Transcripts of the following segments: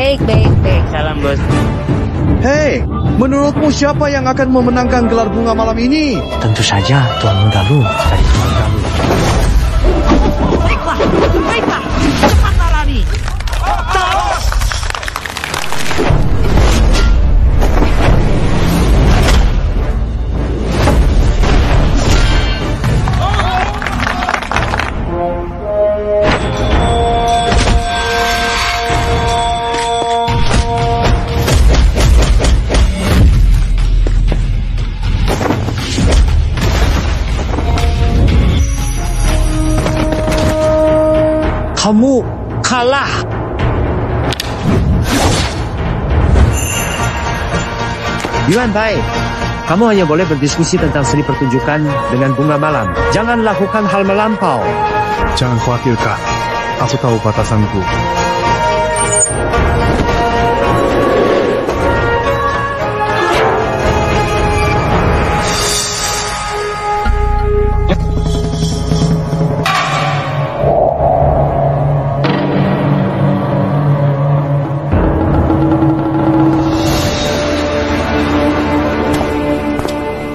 Baik, baik, baik. Salam, bos. Hei, menurutmu siapa yang akan memenangkan gelar bunga malam ini? Tentu saja Tuan Menggalu dari Tuan Galuh. Baiklah, baiklah. Cepatlah lari. Kamu kalah. Yuan Bai, kamu hanya boleh berdiskusi tentang seni pertunjukan dengan bunga malam. Jangan lakukan hal melampau. Jangan khawatir, Kak. Aku tahu batasanku.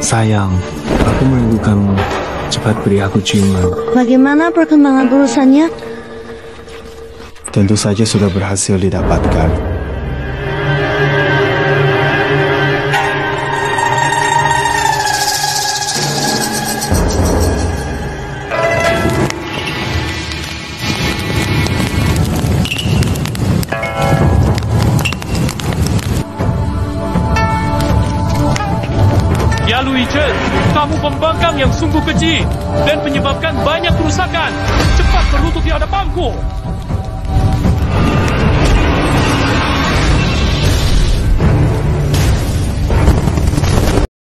Sayang, aku merindukanmu. Cepat beri aku ciuman. Bagaimana perkembangan urusannya? Tentu saja sudah berhasil didapatkan. Ya Lui Chen, kamu pembangkang yang sungguh keji dan menyebabkan banyak kerusakan. Cepat berlutut di hadapanku.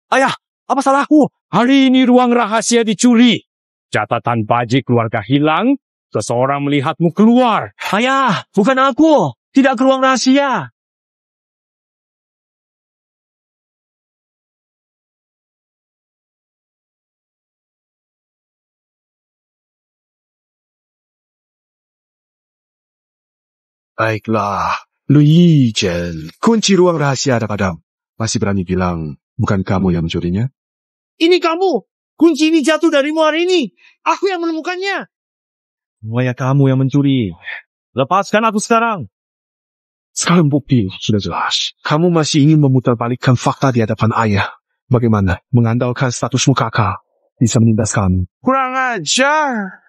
Ayah, apa salahku? Hari ini ruang rahasia dicuri. Catatan pajak keluarga hilang. Seseorang melihatmu keluar. Ayah, bukan aku. Tidak ke ruang rahasia. Baiklah, Lui Chen. Kunci ruang rahasia ada padamu. Masih berani bilang bukan kamu yang mencurinya? Ini kamu! Kunci ini jatuh darimu hari ini! Aku yang menemukannya! Semuanya kamu yang mencuri. Lepaskan aku sekarang. Sekarang bukti sudah jelas. Kamu masih ingin memutarbalikkan fakta di hadapan ayah. Bagaimana mengandalkan statusmu kakak bisa menindas kami? Kurang ajar!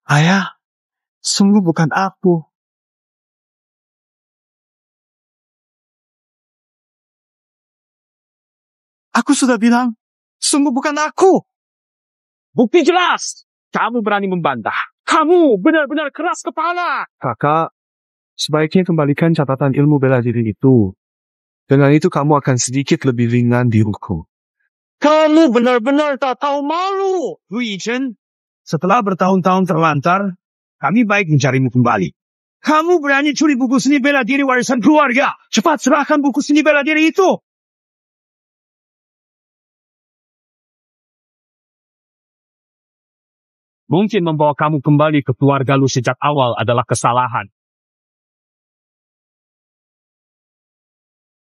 Ayah, sungguh bukan aku. Aku sudah bilang, sungguh bukan aku. Bukti jelas. Kamu berani membantah. Kamu benar-benar keras kepala. Kakak, sebaiknya kembalikan catatan ilmu bela diri itu. Dengan itu kamu akan sedikit lebih ringan dihukum. Kamu benar-benar tak tahu malu, Lui Chen. Setelah bertahun-tahun terlantar, kami baik mencarimu kembali. Kamu berani curi buku seni bela diri warisan keluarga. Cepat serahkan buku seni bela diri itu. Mungkin membawa kamu kembali ke keluarga lu sejak awal adalah kesalahan.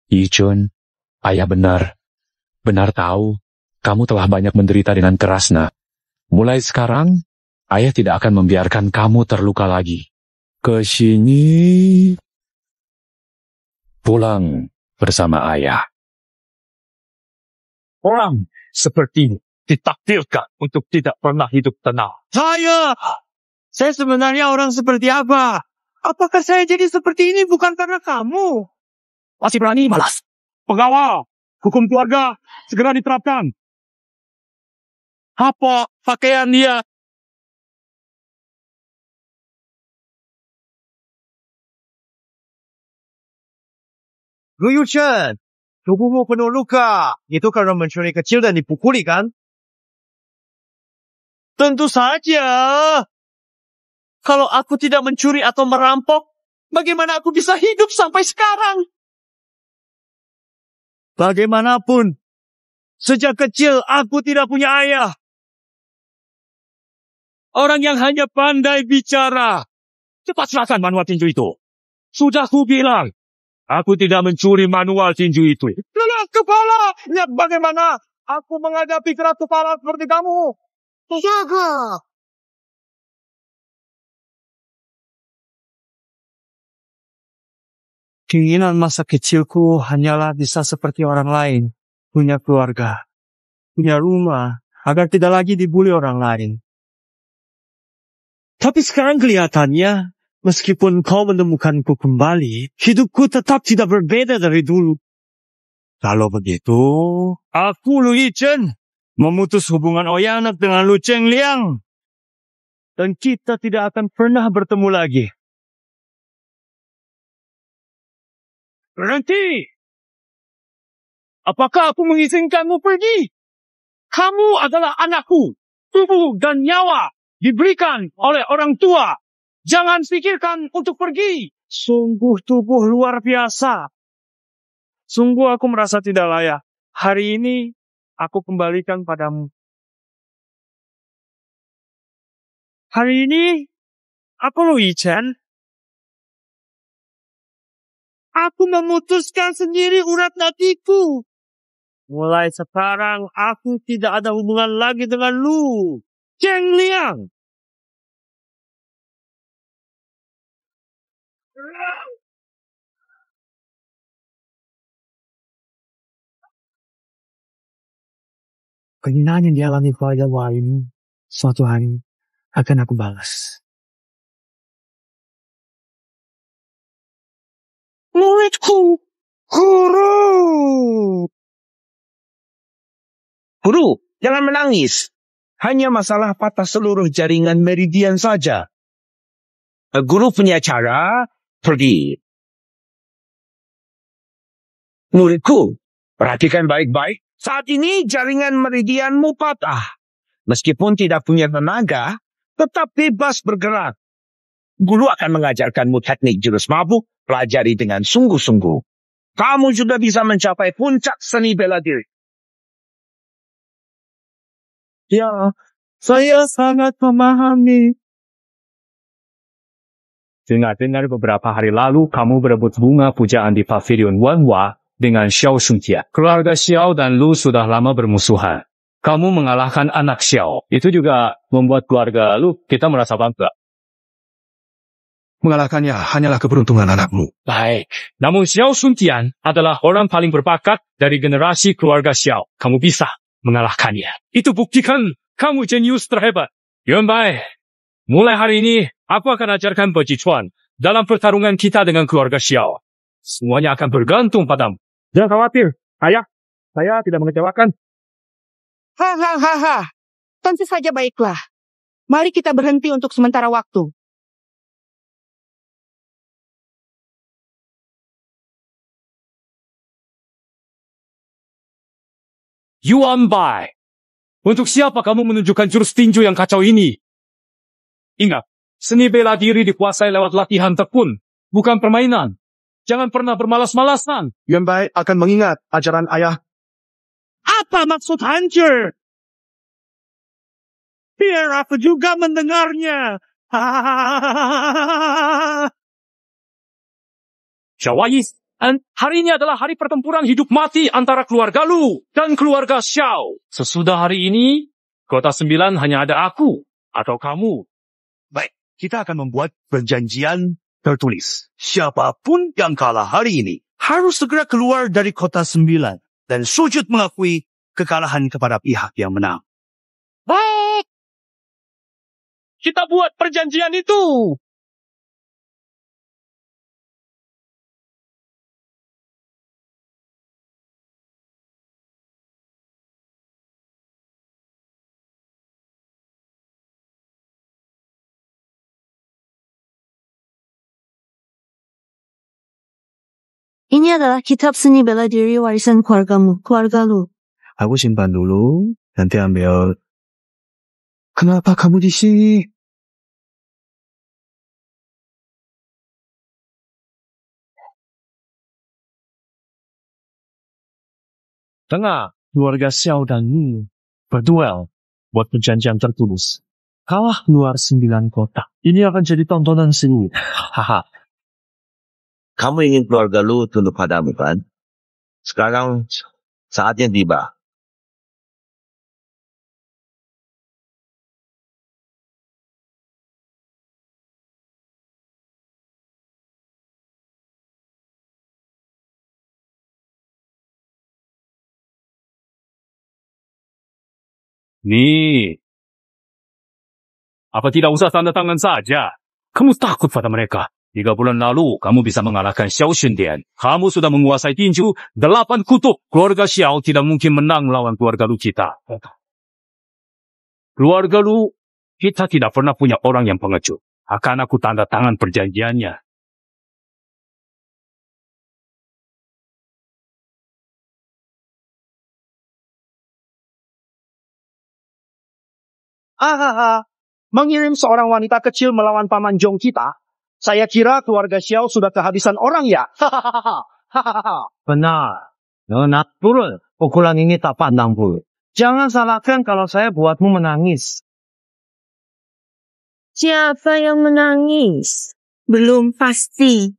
Yichun, ayah benar. Benar tahu, kamu telah banyak menderita dengan keras, nak. Mulai sekarang, ayah tidak akan membiarkan kamu terluka lagi. Ke sini. Pulang bersama ayah. Orang seperti ditakdirkan untuk tidak pernah hidup tenang. Saya sebenarnya orang seperti apa? Apakah saya jadi seperti ini bukan karena kamu? Masih berani malas. Pengawal, hukum keluarga segera diterapkan. Apa pakaian dia? Lui Chen, tubuhmu penuh luka. Itu karena mencuri kecil dan dipukuli, kan? Tentu saja. Kalau aku tidak mencuri atau merampok, bagaimana aku bisa hidup sampai sekarang? Bagaimanapun, sejak kecil aku tidak punya ayah. Orang yang hanya pandai bicara. Cepat serahkan manual tinju itu. Sudah ku bilang, aku tidak mencuri manual tinju itu. Keras kepala! Lihat bagaimana aku menghadapi keras kepala seperti kamu. Jago. Keinginan masa kecilku hanyalah bisa seperti orang lain. Punya keluarga, punya rumah, agar tidak lagi dibuli orang lain. Tapi sekarang kelihatannya, meskipun kau menemukanku kembali, hidupku tetap tidak berbeda dari dulu. Kalau begitu, aku Lu Yichen memutus hubungan Oyanak dengan Lu Chengliang. Dan kita tidak akan pernah bertemu lagi. Berhenti! Apakah aku mengizinkanmu pergi? Kamu adalah anakku. Tubuh dan nyawa diberikan oleh orang tua. Jangan pikirkan untuk pergi. Sungguh tubuh luar biasa. Sungguh aku merasa tidak layak. Hari ini aku kembalikan padamu. Hari ini aku Lu Yichen. Aku memutuskan sendiri urat nadiku. Mulai sekarang aku tidak ada hubungan lagi dengan Lu Chengliang. Penghinaan yang dialami pada ini, suatu hari akan aku balas. Muridku, Guru! Guru, jangan menangis. Hanya masalah patah seluruh jaringan meridian saja. Guru punya cara, pergi. Muridku, perhatikan baik-baik. Saat ini jaringan meridianmu patah. Meskipun tidak punya tenaga, tetap bebas bergerak. Guru akan mengajarkanmu teknik jurus mabuk, pelajari dengan sungguh-sungguh. Kamu sudah bisa mencapai puncak seni bela diri. Ya, saya sangat memahami. Dengar-dengar beberapa hari lalu kamu berebut bunga pujaan di pavilion Wanhua dengan Xiao Shunjia. Keluarga Xiao dan Lu sudah lama bermusuhan. Kamu mengalahkan anak Xiao. Itu juga membuat keluarga Lu kita merasa bangga. Mengalahkannya hanyalah keberuntungan anakmu. Baik. Namun Xiao Shuntian adalah orang paling berbakat dari generasi keluarga Xiao. Kamu bisa mengalahkannya. Itu buktikan kamu jenius terhebat. Yuan Bai, mulai hari ini aku akan ajarkan Beji Chuan dalam pertarungan kita dengan keluarga Xiao. Semuanya akan bergantung padamu. Jangan khawatir, ayah. Saya tidak mengecewakan. Hahaha. Tentu saja baiklah. Mari kita berhenti untuk sementara waktu. Yuan Bai, untuk siapa kamu menunjukkan jurus tinju yang kacau ini? Ingat, seni bela diri dikuasai lewat latihan tekun, bukan permainan. Jangan pernah bermalas-malasan. Yuan Bai akan mengingat ajaran ayah. Apa maksud hancur? Biar aku juga mendengarnya. Xiaowais, hari ini adalah hari pertempuran hidup mati antara keluarga Lu dan keluarga Xiao. Sesudah hari ini, Kota 9 hanya ada aku atau kamu. Baik, kita akan membuat perjanjian tertulis. Siapapun yang kalah hari ini harus segera keluar dari Kota 9 dan sujud mengakui kekalahan kepada pihak yang menang. Baik. Kita buat perjanjian itu. Ini adalah kitab seni bela diri warisan keluargamu, keluarga Lu. Aku simpan dulu, nanti ambil. Kenapa kamu di sini? Tengah, keluarga Xiao dan Lu berduel buat perjanjian tertulis. kalah keluar 9 kotak. Ini akan jadi tontonan seni. Haha. Kamu ingin keluarga lu tunduk padamu kan? Sekarang saatnya tiba. Nih, apa tidak usah tanda tangan saja? Kamu takut pada mereka. 3 bulan lalu, kamu bisa mengalahkan Xiao Shundian. Kamu sudah menguasai tinju 8 kutub. Keluarga Xiao tidak mungkin menang melawan keluarga Lu kita. Keluarga Lu, kita tidak pernah punya orang yang pengecut. Akan aku tanda tangan perjanjiannya. Mengirim seorang wanita kecil melawan Paman Jong kita? Saya kira keluarga Xiao sudah kehabisan orang ya. Benar. Nak turun. Pukulan ini tak pandang bulu. Jangan salahkan kalau saya buatmu menangis. Siapa yang menangis? Belum pasti.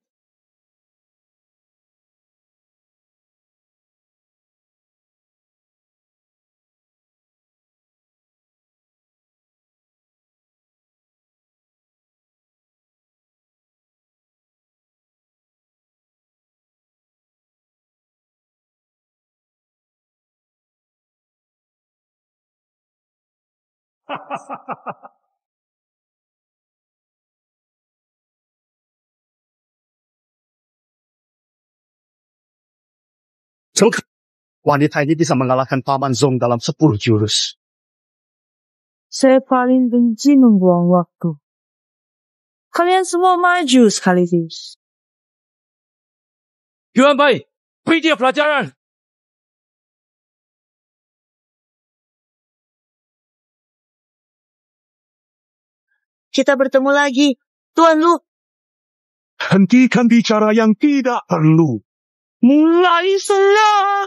Wanita ini bisa mengalahkan Paman Zong dalam 10 jurus. Saya paling benci membuang waktu. Kalian semua maju sekaligus. Yuan Bai, beri dia pelajaran. Kita bertemu lagi. Tuan Lu. Hentikan bicara yang tidak perlu. Mulai saja.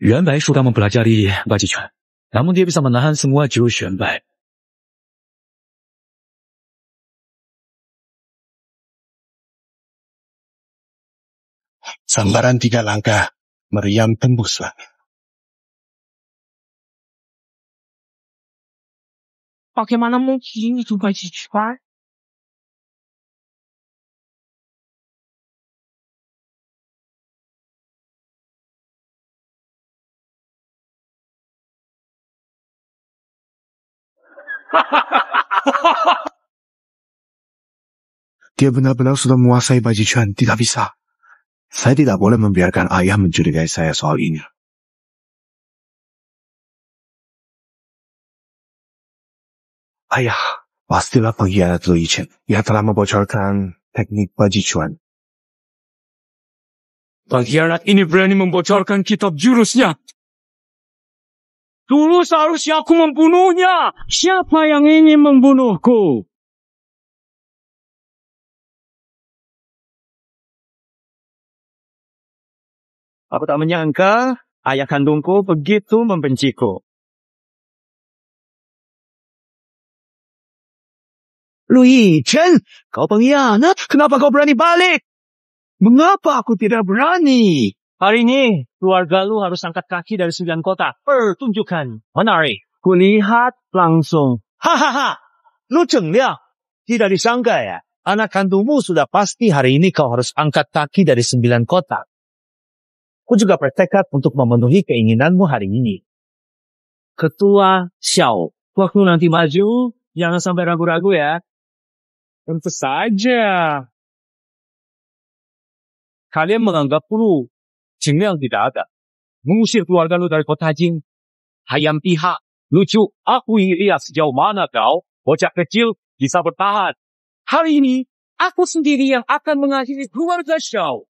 Yuan Bai sudah mempelajari Baji Quan, namun dia bisa menahan semua jurus Yuan Bai. Sambaran 3 langkah. Meriam tembus langit. Bagaimana mungkin itu Baji Quan? Dia benar-benar sudah menguasai Baji Quan. Tidak bisa. Saya tidak boleh membiarkan ayah mencurigai saya soal ini. Ayah, pastilah pengkhianat Lu Yichen yang telah membocorkan teknik Baji Quan. Pengkhianat ini berani membocorkan kitab jurusnya. Dulu seharusnya aku membunuhnya. Siapa yang ingin membunuhku? Aku tak menyangka ayah kandungku begitu membenciku. Lu Yichen, kau pengkhianat. Kenapa kau berani balik? Mengapa aku tidak berani? Hari ini, keluarga Lu harus angkat kaki dari 9 kota. Pertunjukan. Menarik. Kulihat langsung. Hahaha. Lu Cheng Liang. Tidak disangka ya. Anak kandungmu sudah pasti hari ini kau harus angkat kaki dari 9 kota. Aku juga bertekad untuk memenuhi keinginanmu hari ini. Ketua Xiao. Waktu nanti maju, jangan sampai ragu-ragu ya. Tentu saja. Kalian menganggap Lu Qingliang tidak ada. Mengusir keluarga Lu dari kota Jing. Hayam pihak. Lucu, aku ingin lihat sejauh mana kau, bocah kecil, bisa bertahan. Hari ini, aku sendiri yang akan mengakhiri keluarga Xiao.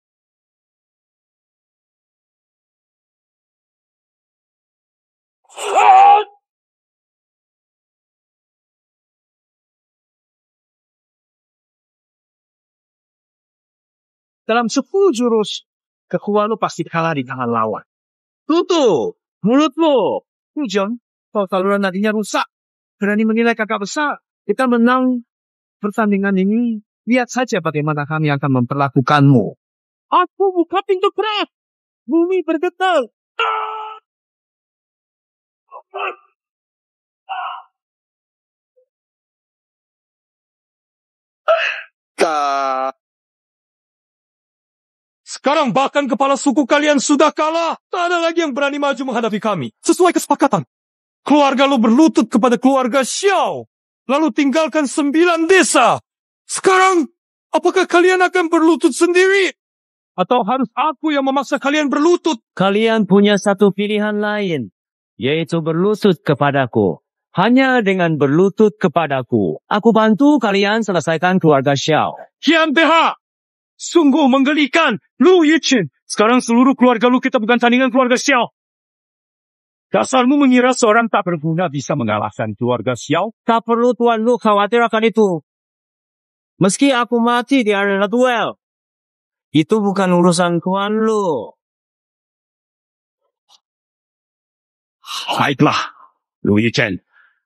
dalam 10 jurus, kekuatan lu pasti kalah di tangan lawan. Tutup mulut lu. John, kalau saluran nadinya rusak, berani menilai kakak besar. Kita menang pertandingan ini. Lihat saja bagaimana kami akan memperlakukanmu. Aku buka pintu keras. Bumi bergetar. Sekarang bahkan kepala suku kalian sudah kalah. Tak ada lagi yang berani maju menghadapi kami. Sesuai kesepakatan. Keluarga lu berlutut kepada keluarga Xiao. Lalu tinggalkan 9 desa. Sekarang, apakah kalian akan berlutut sendiri? Atau harus aku yang memaksa kalian berlutut? Kalian punya satu pilihan lain, yaitu berlutut kepadaku. Hanya dengan berlutut kepadaku, aku bantu kalian selesaikan keluarga Xiao. Hian Beha! Sungguh menggelikan. Lu Yichin, sekarang seluruh keluarga lu kita bukan tandingan keluarga Xiao. Dasarmu mengira seorang tak berguna bisa mengalahkan keluarga Xiao? Tak perlu Tuan Lu khawatir akan itu. Meski aku mati di arena duel, itu bukan urusan Tuan Lu. Baiklah, Lu Yichin.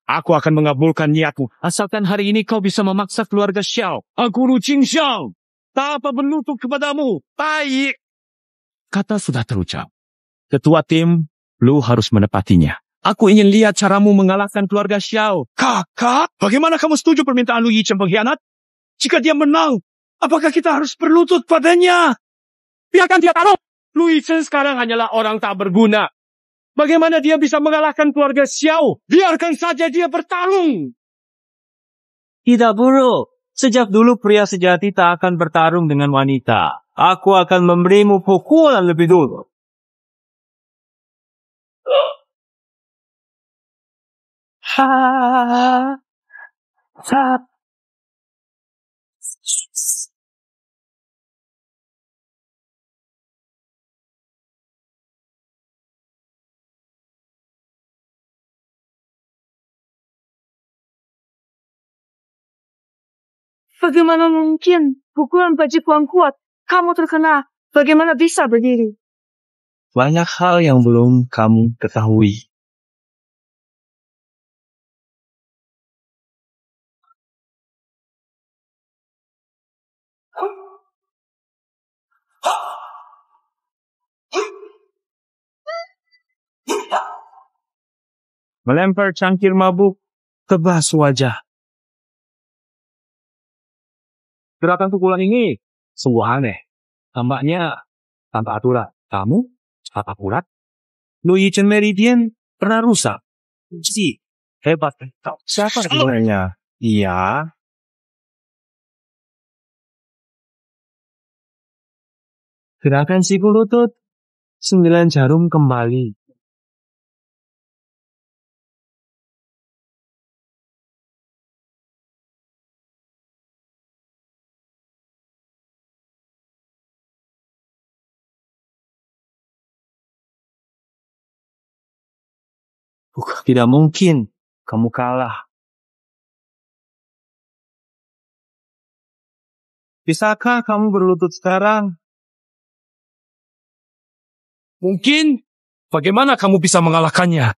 Aku akan mengabulkan niatmu. Asalkan hari ini kau bisa memaksa keluarga Xiao. Aku Lu Qingxiang. Tak apa berlutut kepadamu. Baik. Kata sudah terucap. Ketua tim, Lu harus menepatinya. Aku ingin lihat caramu mengalahkan keluarga Xiao. Kakak, bagaimana kamu setuju permintaan Lu Yichin pengkhianat? Jika dia menang, apakah kita harus berlutut padanya? Biarkan dia taruh. Lu Yichin sekarang hanyalah orang tak berguna. Bagaimana dia bisa mengalahkan keluarga Xiao? Biarkan saja dia bertarung. Tidak buruk. Sejak dulu pria sejati tak akan bertarung dengan wanita. Aku akan memberimu pukulan lebih dulu. Bagaimana mungkin pukulan baju kuang kuat kamu terkena? Bagaimana bisa berdiri? Banyak hal yang belum kamu ketahui. Melempar cangkir mabuk, tebas wajah. Gerakan pukulan ini sungguh aneh. Tampaknya tanpa aturan. Kamu cepat akurat. Lu Yichin Meridian pernah rusak. Jadi, hebat. Siapa sebenarnya? Iya. Gerakan siku lutut, 9 jarum kembali. Tidak mungkin kamu kalah. Bisakah kamu berlutut sekarang? Mungkin. Bagaimana kamu bisa mengalahkannya?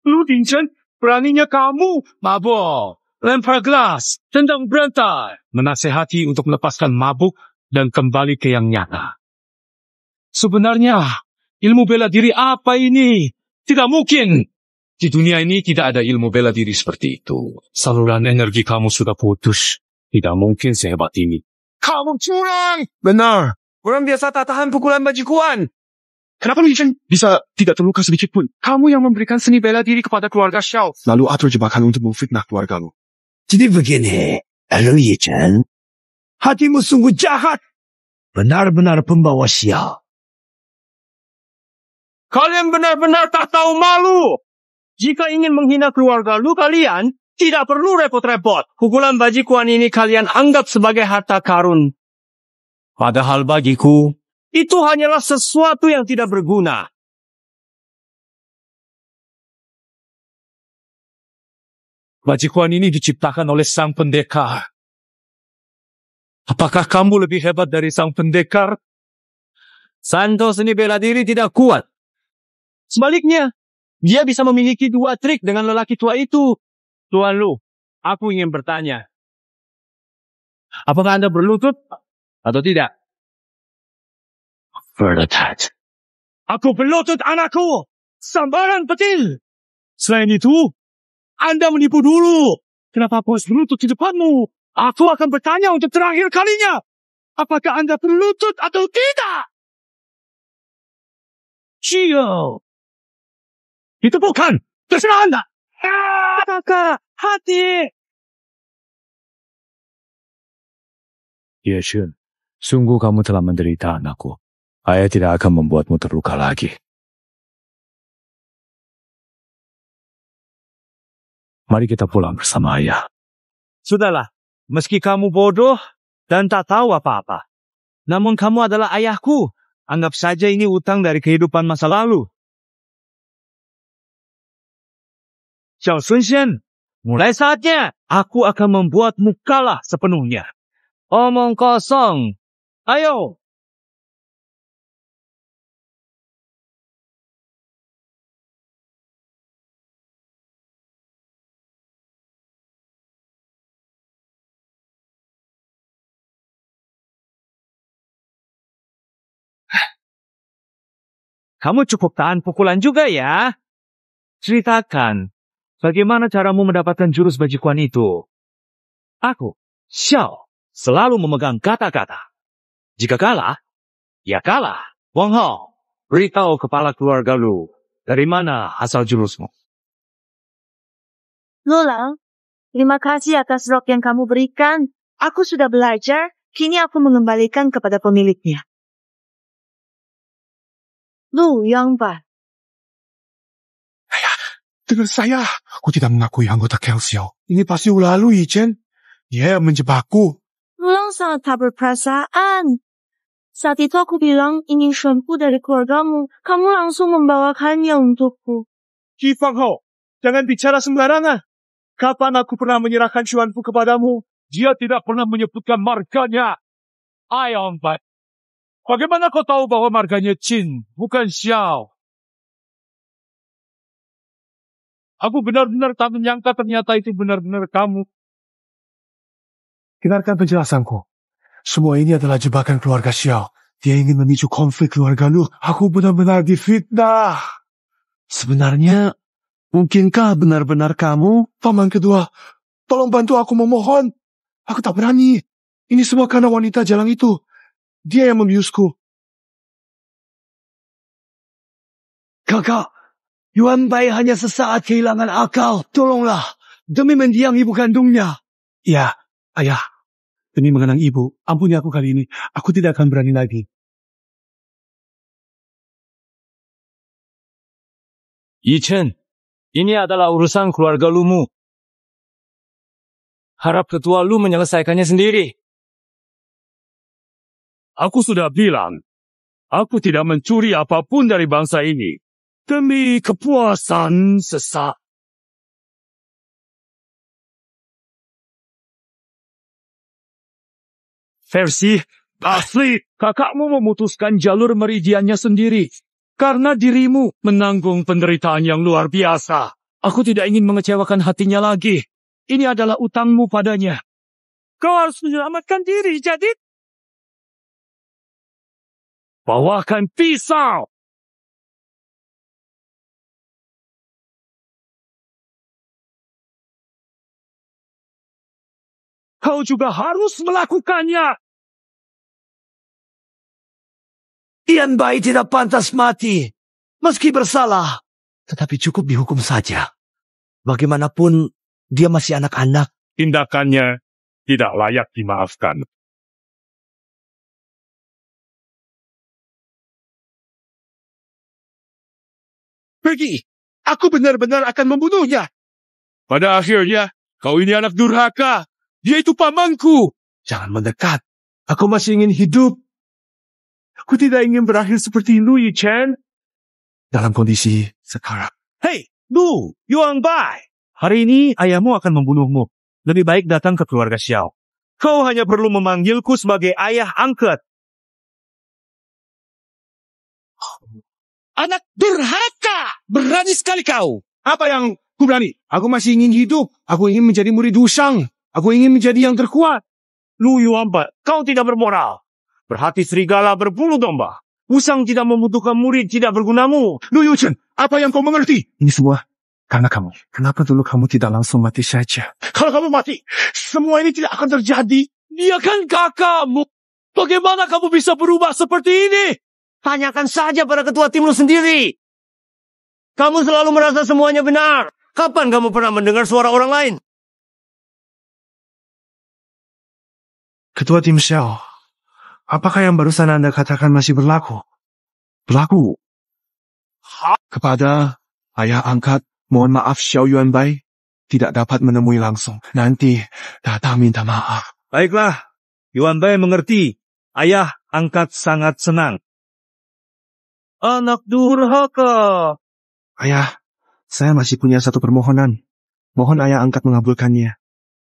Lu Yichin, beraninya kamu mabuk, lempar gelas, tendang berantai, menasehati untuk melepaskan mabuk dan kembali ke yang nyata. Sebenarnya, ilmu bela diri apa ini? Tidak mungkin. Di dunia ini tidak ada ilmu bela diri seperti itu. Saluran energi kamu sudah putus. Tidak mungkin sehebat ini. Kamu curang! Benar. Orang biasa tak tahan pukulan bajikuan. Kenapa Lu Yichin bisa tidak terluka sedikit pun? Kamu yang memberikan seni bela diri kepada keluarga Xiao. Lalu atur jebakan untuk memfitnah keluarga lu. Jadi begini, Lu Yichin. Hatimu sungguh jahat. Benar-benar pembawa sial. Kalian benar-benar tak tahu malu. Jika ingin menghina keluarga lu kalian, tidak perlu repot-repot. Pukulan bajikuan ini kalian anggap sebagai harta karun. Padahal bagiku, itu hanyalah sesuatu yang tidak berguna. Bajikuan ini diciptakan oleh sang pendekar. Apakah kamu lebih hebat dari sang pendekar? Santos ini bela diri tidak kuat. Sebaliknya, dia bisa memiliki 2 trik dengan lelaki tua itu. Tuan Lu, aku ingin bertanya. Apakah Anda berlutut atau tidak? Berlutut. Aku berlutut, anakku. Sambaran petil. Selain itu, Anda menipu dulu. Kenapa aku harus berlutut di depanmu? Aku akan bertanya untuk terakhir kalinya. Apakah Anda berlutut atau tidak? Cio. Itu bukan. Terserah Anda. Kakak, hati. Ye Shun, sungguh kamu telah menderita, anakku. Ayah tidak akan membuatmu terluka lagi. Mari kita pulang bersama ayah. Sudahlah, meski kamu bodoh dan tak tahu apa-apa. Namun kamu adalah ayahku. Anggap saja ini utang dari kehidupan masa lalu. Xiao Sun Xian, mulai saatnya aku akan membuatmu kalah sepenuhnya. Omong kosong. Ayo. Kamu cukup tahan pukulan juga ya. Ceritakan, bagaimana caramu mendapatkan jurus bajikuan itu? Aku, Xiao, selalu memegang kata-kata. Jika kalah, ya kalah. Wang Hao, beritahu kepala keluarga Lu, dari mana asal jurusmu? Lulang, terima kasih atas rok yang kamu berikan. Aku sudah belajar, kini aku mengembalikan kepada pemiliknya. Lu Yangban. Dengar saya, aku tidak mengakui anggota Kelsiao. Ini pasti ulah lu, Yichen. Dia menjebakku. Lulang sangat tak berperasaan. Saat itu aku bilang ingin syampu dari keluargamu. Kamu langsung membawakannya untukku. Qi Fang Hao, jangan bicara sembarangan. Kapan aku pernah menyerahkan Xuanfu kepadamu? Dia tidak pernah menyebutkan marganya. Ayo, Empat. Bagaimana kau tahu bahwa marganya Qin, bukan Xiao? Aku benar-benar tak menyangka ternyata itu benar-benar kamu. Dengarkan penjelasanku. Semua ini adalah jebakan keluarga Xiao. Dia ingin memicu konflik keluarga Lu. Aku benar-benar difitnah. Sebenarnya, mungkinkah benar-benar kamu? Paman kedua, tolong bantu aku memohon. Aku tak berani. Ini semua karena wanita jalang itu. Dia yang membiusku. Kakak, Yuan Bai hanya sesaat kehilangan akal. Tolonglah, demi mendiang ibu kandungnya. Ya, ayah. Demi mengenang ibu, ampuni aku kali ini. Aku tidak akan berani lagi. Yichen, ini adalah urusan keluarga Lumu. Harap ketua Lu menyelesaikannya sendiri. Aku sudah bilang, aku tidak mencuri apapun dari bangsa ini. Demi kepuasan sesaat. Versi asli, kakakmu memutuskan jalur meridiannya sendiri. Karena dirimu menanggung penderitaan yang luar biasa. Aku tidak ingin mengecewakan hatinya lagi. Ini adalah utangmu padanya. Kau harus menyelamatkan diri, jadi bawakan pisau. Kau juga harus melakukannya. Yuan Bai tidak pantas mati. Meski bersalah, tetapi cukup dihukum saja. Bagaimanapun, dia masih anak-anak. Tindakannya tidak layak dimaafkan. Pergi. Aku benar-benar akan membunuhnya. Pada akhirnya, kau ini anak durhaka. Dia itu pamanku. Jangan mendekat. Aku masih ingin hidup. Aku tidak ingin berakhir seperti Lu Yichen. Dalam kondisi sekarang. Hei, Lu, Yuan Bai. Hari ini ayahmu akan membunuhmu. Lebih baik datang ke keluarga Xiao. Kau hanya perlu memanggilku sebagai ayah angkat. Anak durhaka! Berani sekali kau! Apa yang ku berani? Aku masih ingin hidup. Aku ingin menjadi murid Wusang. Aku ingin menjadi yang terkuat. Lu Yuanbai, kau tidak bermoral. Berhati serigala berbulu domba. Wusang tidak membutuhkan murid tidak bergunamu. Lu Yuchen, apa yang kau mengerti? Ini semua karena kamu. Kenapa dulu kamu tidak langsung mati saja? Kalau kamu mati, semua ini tidak akan terjadi. Dia kan kakakmu. Bagaimana kamu bisa berubah seperti ini? Tanyakan saja pada ketua tim lu sendiri. Kamu selalu merasa semuanya benar. Kapan kamu pernah mendengar suara orang lain? Ketua tim Xiao, apakah yang barusan Anda katakan masih berlaku? Berlaku. Kepada ayah angkat, mohon maaf Xiao Yuanbai, tidak dapat menemui langsung. Nanti datang minta maaf. Baiklah, Yuanbai mengerti. Ayah angkat sangat senang. Anak durhaka. Ayah, saya masih punya satu permohonan. Mohon ayah angkat mengabulkannya.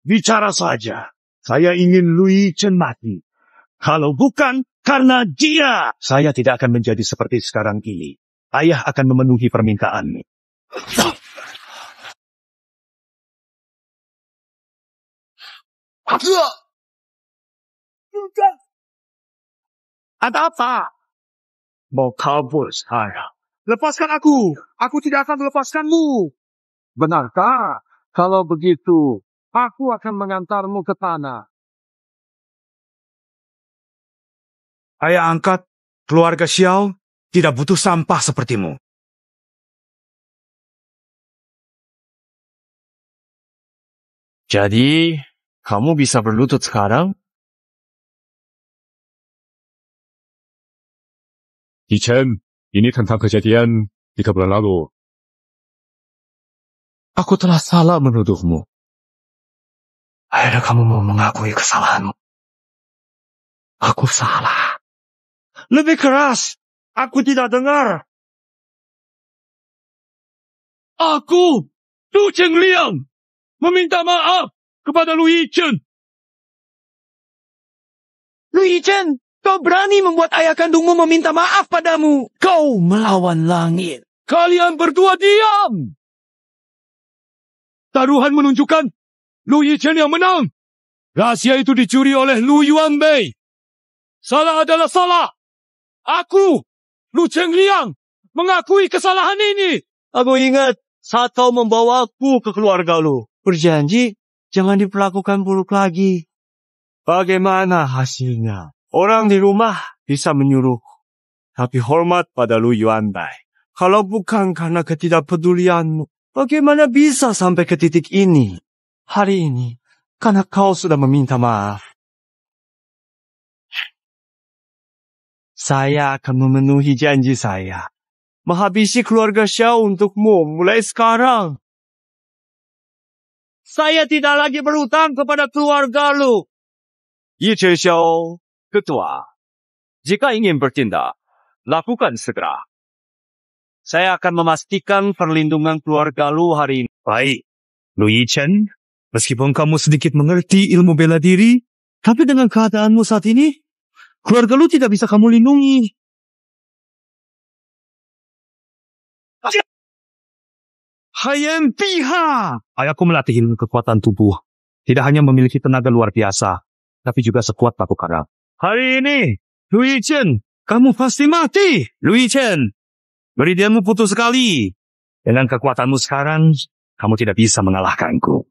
Bicara saja. Saya ingin Lu Yichen mati. Kalau bukan karena dia, Saya tidak akan menjadi seperti sekarang ini. Ayah akan memenuhi permintaanmu. ada apa? Mau kabur saya. Lepaskan aku. Aku tidak akan melepaskanmu. Benarkah? Kalau begitu, aku akan mengantarmu ke tanah. Ayah angkat, keluarga Xiao tidak butuh sampah sepertimu. Jadi, kamu bisa berlutut sekarang? Yichen, ini tentang kejadian 3 bulan lalu. Aku telah salah menuduhmu. Akhirnya kamu mau mengakui kesalahanmu. Aku salah. Lebih keras. Aku tidak dengar. Aku, Lu Chengliang, meminta maaf kepada Lu Yichen. Lu Yichen, kau berani membuat ayah kandungmu meminta maaf padamu. Kau melawan langit. Kalian berdua diam. Taruhan menunjukkan Lu Yichen yang menang. Rahasia itu dicuri oleh Lu Yuanbai. Salah adalah salah. Aku, Lu Chengliang, mengakui kesalahan ini. Aku ingat saat kau membawa aku ke keluarga lu. Berjanji jangan diperlakukan buruk lagi. Bagaimana hasilnya? Orang di rumah bisa menyuruh. Tapi hormat pada Lu Yuanbai. Kalau bukan karena ketidakpedulianmu, bagaimana bisa sampai ke titik ini? Hari ini, karena kau sudah meminta maaf. Saya akan memenuhi janji saya. Menghabisi keluarga Xiao untukmu mulai sekarang. Saya tidak lagi berhutang kepada keluarga lu. Yichen Xiao, ketua. Jika ingin bertindak, lakukan segera. Saya akan memastikan perlindungan keluarga lu hari ini. Baik, Lu Yichen, meskipun kamu sedikit mengerti ilmu bela diri, tapi dengan keadaanmu saat ini, keluarga lu tidak bisa kamu lindungi. Hayam Piha! Ayahku melatih ilmu kekuatan tubuh. Tidak hanya memiliki tenaga luar biasa, tapi juga sekuat batu karang. Hari ini, Lu Yichen, kamu pasti mati. Lu Yichen, meridianmu putus sekali. Dengan kekuatanmu sekarang, kamu tidak bisa mengalahkanku.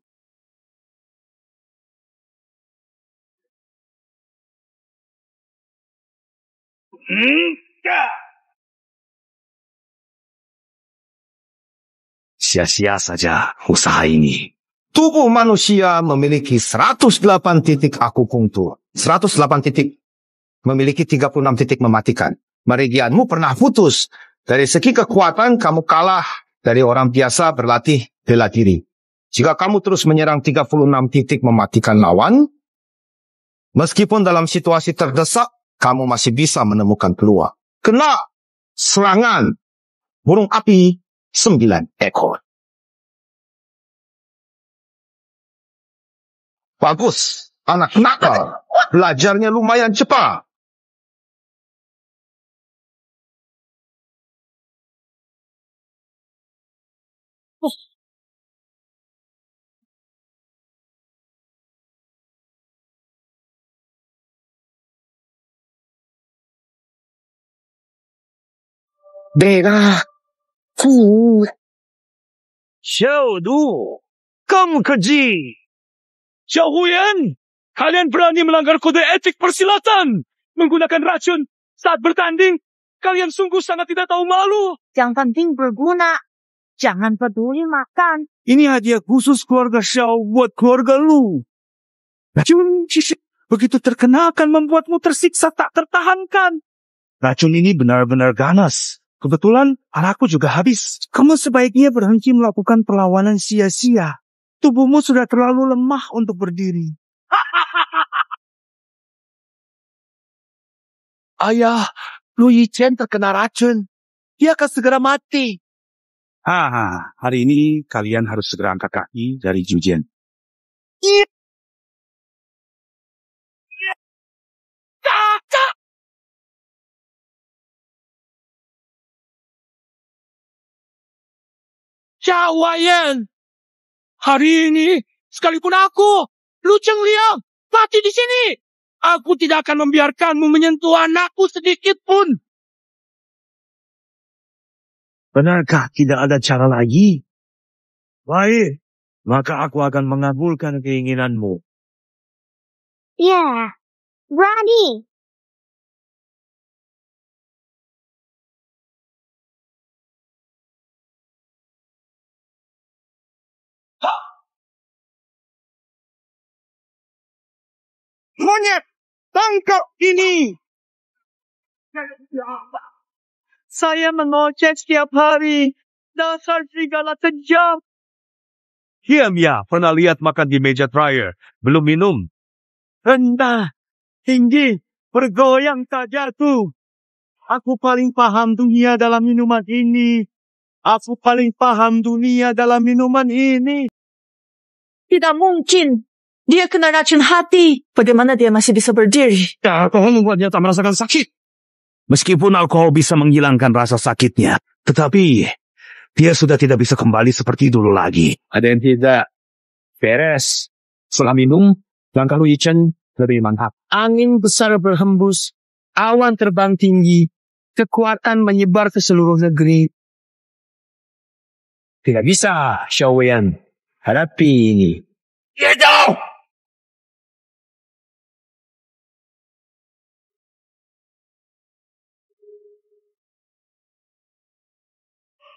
Sia-sia saja usaha ini. Tubuh manusia memiliki 108 titik akupunktur. 108 titik. Memiliki 36 titik mematikan. Meridianmu pernah putus. Dari segi kekuatan, kamu kalah dari orang biasa berlatih bela diri. Jika kamu terus menyerang 36 titik mematikan lawan, meskipun dalam situasi terdesak, kamu masih bisa menemukan peluang. Kena serangan burung api 9 ekor. Bagus. Anak nakal. Belajarnya lumayan cepat. Bera. Xiaodu, kamu keji. Xiao Huyan, kalian berani melanggar kode etik persilatan. Menggunakan racun saat bertanding. Kalian sungguh sangat tidak tahu malu. Yang penting berguna. Jangan peduli makan. Ini hadiah khusus keluarga Xiao buat keluarga lu. Racun begitu terkena akan membuatmu tersiksa tak tertahankan. Racun ini benar-benar ganas. Kebetulan anakku juga habis. Kamu sebaiknya berhenti melakukan perlawanan sia-sia. Tubuhmu sudah terlalu lemah untuk berdiri. Ayah, Lu Yichen terkena racun. Dia akan segera mati. Hari ini kalian harus segera angkat kaki dari Jujian. Xiao Huyan, hari ini sekalipun aku, Lu Chengliang, mati di sini. Aku tidak akan membiarkanmu menyentuh anakku sedikit pun. Benarkah tidak ada cara lagi? Baik, maka aku akan mengabulkan keinginanmu. Ya, berani. Monyet, tangkap ini! Saya mengocek setiap hari. Dasar serigala kejam. Hiam ya, pernah lihat makan di meja dryer. Belum minum. Rendah, tinggi, bergoyang tak jatuh. Aku paling paham dunia dalam minuman ini. Aku paling paham dunia dalam minuman ini. Tidak mungkin. Dia kena racun hati. Bagaimana dia masih bisa berdiri? Alkohol membuatnya tak merasakan sakit. Meskipun alkohol bisa menghilangkan rasa sakitnya, tetapi dia sudah tidak bisa kembali seperti dulu lagi. Ada yang tidak beres. Setelah minum, langkah Lu Yichen lebih mantap. Angin besar berhembus, awan terbang tinggi, kekuatan menyebar ke seluruh negeri. Tidak bisa, Xiao Huyan. Hadapi ini.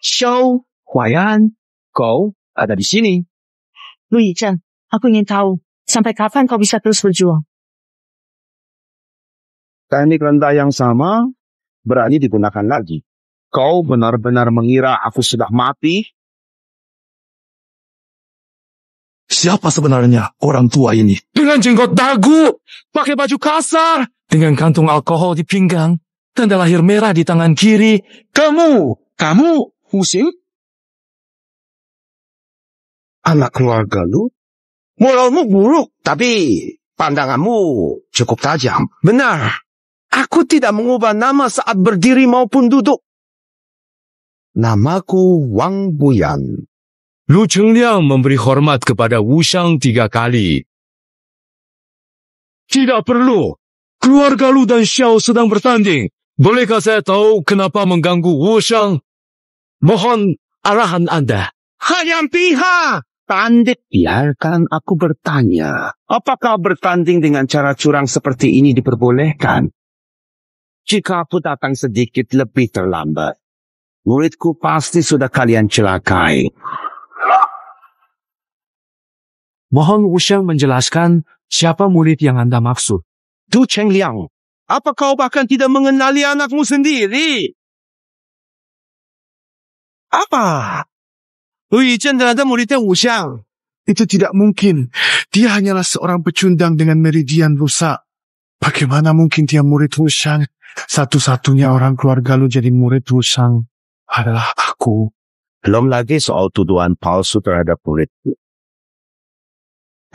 Xiao Huyan, kau ada di sini. Lu Yichen, aku ingin tahu. Sampai kapan kau bisa terus berjuang? Teknik rendah yang sama berani digunakan lagi. Kau benar-benar mengira aku sudah mati? Siapa sebenarnya orang tua ini? Dengan jenggot dagu, pakai baju kasar, dengan kantung alkohol di pinggang, tanda lahir merah di tangan kiri. Kamu, Husin? Anak keluarga lu? Mulutmu buruk, tapi pandanganmu cukup tajam. Benar, aku tidak mengubah nama saat berdiri maupun duduk. Namaku Wang Buyan. Lu Chengliang memberi hormat kepada Wu Shang 3 kali. Tidak perlu. Keluarga Lu dan Xiao sedang bertanding. Bolehkah saya tahu kenapa mengganggu Wu Shang? Mohon arahan Anda. Hayam pihak! Pandit, biarkan aku bertanya. Apakah bertanding dengan cara curang seperti ini diperbolehkan? Jika aku datang sedikit lebih terlambat, muridku pasti sudah kalian celakai. Mohon Wu Shang menjelaskan siapa murid yang Anda maksud. Du Chengliang, apa kau bahkan tidak mengenali anakmu sendiri? Apa? Lu Yichen ternyata muridnya Wu Shang. Itu tidak mungkin. Dia hanyalah seorang pecundang dengan meridian rusak. Bagaimana mungkin dia murid Wu Shang? Satu-satunya orang keluarga lu jadi murid Wu Shang adalah aku. Belum lagi soal tuduhan palsu terhadap muridku.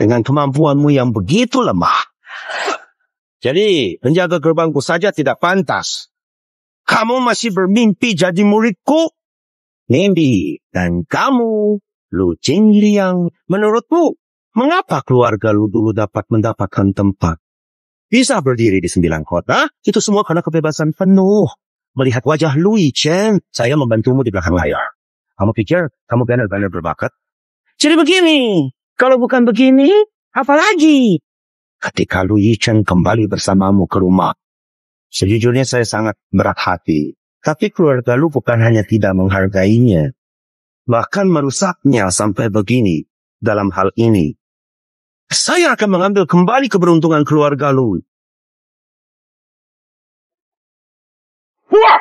dengan kemampuanmu yang begitu lemah. Jadi, penjaga gerbangku saja tidak pantas. Kamu masih bermimpi jadi muridku? Mimpi. Dan kamu, Lu Jingliang, menurutmu, mengapa keluarga lu dulu dapat mendapatkan tempat? Bisa berdiri di 9 kota, itu semua karena kebebasan penuh. Melihat wajah Lu Yichen, saya membantumu di belakang layar. Kamu pikir kamu benar-benar berbakat? Jadi begini, kalau bukan begini, apa lagi? Ketika Lu Yichen kembali bersamamu ke rumah, sejujurnya saya sangat berat hati. Tapi keluarga lu bukan hanya tidak menghargainya, bahkan merusaknya sampai begini. Dalam hal ini, saya akan mengambil kembali keberuntungan keluarga lu. Wah!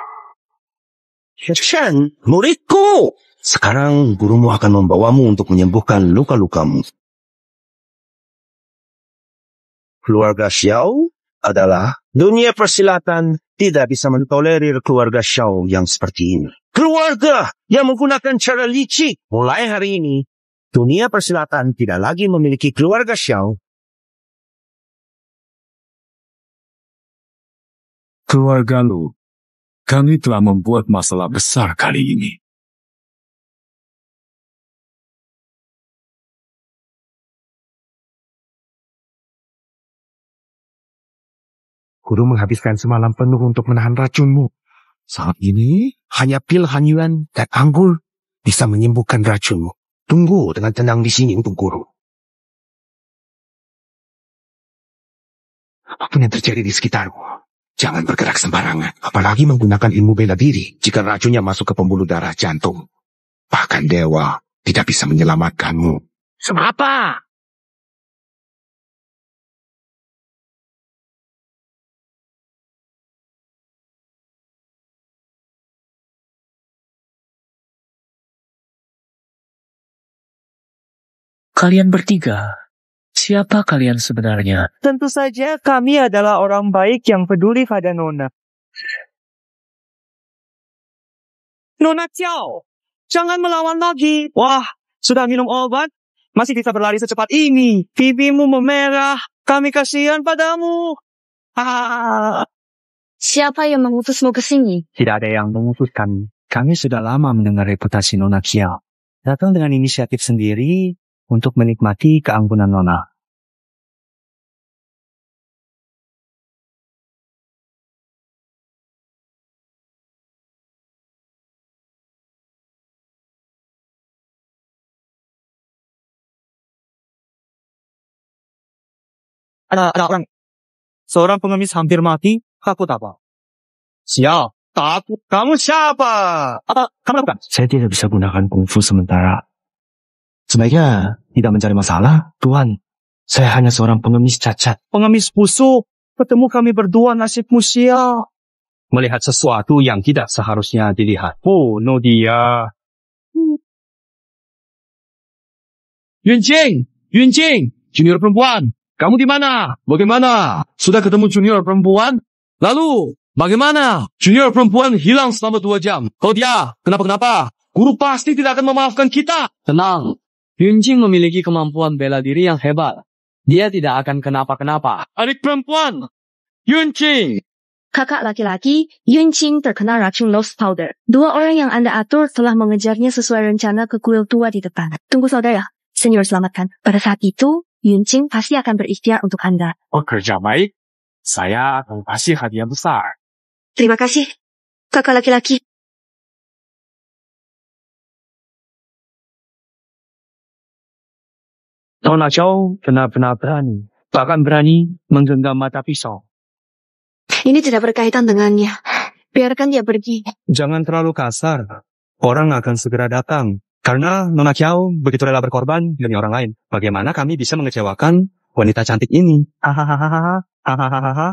Chen, muridku! Sekarang gurumu akan membawamu untuk menyembuhkan luka-lukamu. Keluarga Xiao adalah dunia persilatan tidak bisa mentolerir keluarga Xiao yang seperti ini. Keluarga yang menggunakan cara licik. Mulai hari ini, dunia persilatan tidak lagi memiliki keluarga Xiao. Keluarga Lu, kami telah membuat masalah besar kali ini. Guru menghabiskan semalam penuh untuk menahan racunmu. Saat ini, hanya pil hanyuan dan anggur bisa menyembuhkan racunmu. Tunggu dengan tenang di sini untuk guru. Apapun yang terjadi di sekitarmu, jangan bergerak sembarangan. Apalagi menggunakan ilmu bela diri jika racunnya masuk ke pembuluh darah jantung. Bahkan dewa tidak bisa menyelamatkanmu. Apa? Kalian bertiga, siapa kalian sebenarnya? Tentu saja kami adalah orang baik yang peduli pada Nona. Nona Xiao, jangan melawan lagi. Wah, sudah minum obat? Masih bisa berlari secepat ini. Pipimu memerah. Kami kasihan padamu. Siapa yang mengutusmu ke sini? Tidak ada yang mengutus kami. Kami sudah lama mendengar reputasi Nona Xiao. Datang dengan inisiatif sendiri untuk menikmati keanggunan Nona. Ada orang. Seorang pengemis hampir mati, takut apa? Siap, takut. Kamu siapa? Apa kamu lakukan? Saya tidak bisa gunakan kungfu sementara. Sebaiknya tidak mencari masalah, Tuan. Saya hanya seorang pengemis cacat. Pengemis busuk. Ketemu kami berdua nasibmu sial. Melihat sesuatu yang tidak seharusnya dilihat. Oh, no dia. Yunjing, junior perempuan. Kamu di mana? Bagaimana? Sudah ketemu junior perempuan? Lalu, bagaimana? Junior perempuan hilang selama 2 jam. Kalau dia, kenapa-kenapa? Guru pasti tidak akan memaafkan kita. Tenang, Yunjing memiliki kemampuan bela diri yang hebat. Dia tidak akan kenapa-kenapa. Adik perempuan, Yunjing. Kakak laki-laki, Yunqing terkena racun Lost Powder. 2 orang yang Anda atur telah mengejarnya sesuai rencana ke kuil tua di depan. Tunggu saudara, senior selamatkan. Pada saat itu, Yunqing pasti akan berikhtiar untuk Anda. Oh, kerja baik. Saya akan kasih hadiah besar. Terima kasih, kakak laki-laki. Nona Xiao benar-benar berani. Bahkan berani menggenggam mata pisau. Ini tidak berkaitan dengannya. Biarkan dia pergi. Jangan terlalu kasar. Orang akan segera datang. Karena Nona Xiao begitu rela berkorban demi orang lain. Bagaimana kami bisa mengecewakan wanita cantik ini? Hahaha. Hahaha.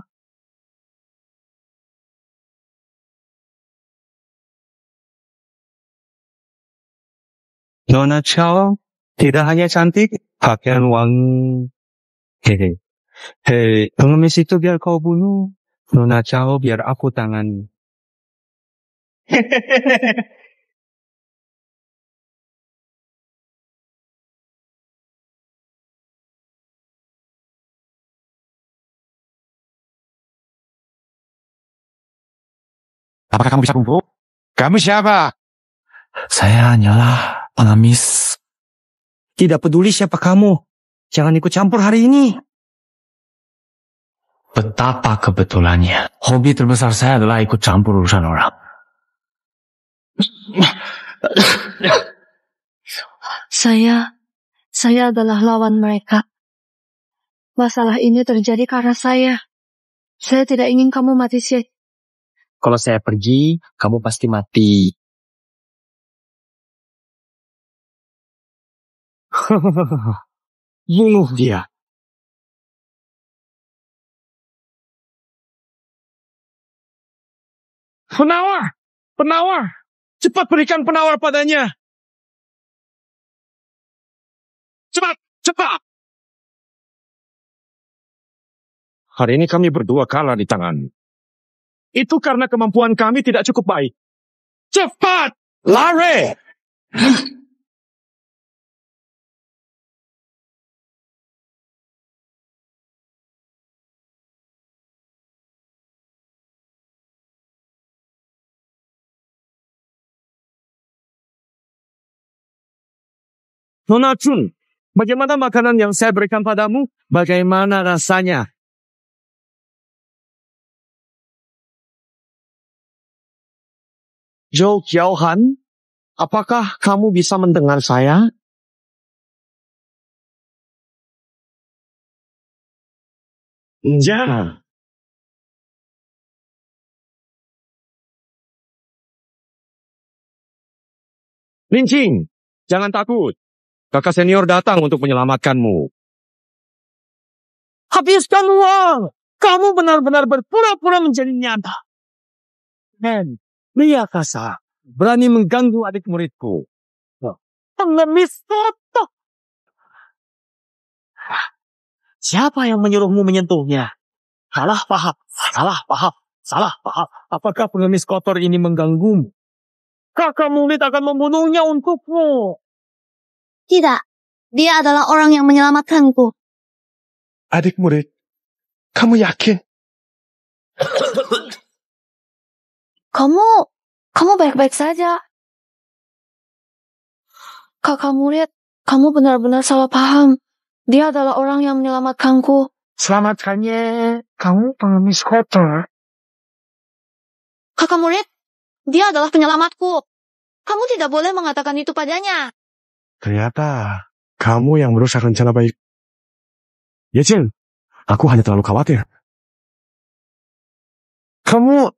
Nona Xiao tidak hanya cantik, pakaian wangi. Hehe. Hei, pengemis itu biar kau bunuh. Nona Xiao biar aku tangani. Hehehe. Apakah kamu bisa kungfu? Kamu siapa? Saya hanyalah pengemis. Tidak peduli siapa kamu. Jangan ikut campur hari ini. Betapa kebetulannya. Hobi terbesar saya adalah ikut campur urusan orang. Saya adalah lawan mereka. Masalah ini terjadi karena saya. Saya tidak ingin kamu mati, Syekh. Kalau saya pergi, kamu pasti mati. Bunuh dia. Penawar! Penawar! Cepat berikan penawar padanya. Cepat! Cepat! Hari ini kami berdua kalah di tangan. Itu karena kemampuan kami tidak cukup baik. Cepat! Lari! Nona Chun, bagaimana makanan yang saya berikan padamu? Bagaimana rasanya? Zhou Qiaohan, apakah kamu bisa mendengar saya? Ya. Lincing, jangan takut. Kakak senior datang untuk menyelamatkanmu. Habiskan uang. Kamu benar-benar berpura-pura menjadi nyata. Men, Lia kasar. Berani mengganggu adik muridku. Pengemis kotor. Siapa yang menyuruhmu menyentuhnya? Salah paham. Salah paham. Salah paham. Apakah pengemis kotor ini mengganggumu? Kakak murid akan membunuhnya untukmu. Tidak. Dia adalah orang yang menyelamatkanku. Adik murid, kamu yakin? Kamu baik-baik saja. Kakak murid, kamu benar-benar salah paham. Dia adalah orang yang menyelamatkanku. Selamatkannya. Kamu pengemis kotor. Kakak murid, dia adalah penyelamatku. Kamu tidak boleh mengatakan itu padanya. Ternyata kamu yang merusak rencana baik. Ya, Cil. Aku hanya terlalu khawatir. Kamu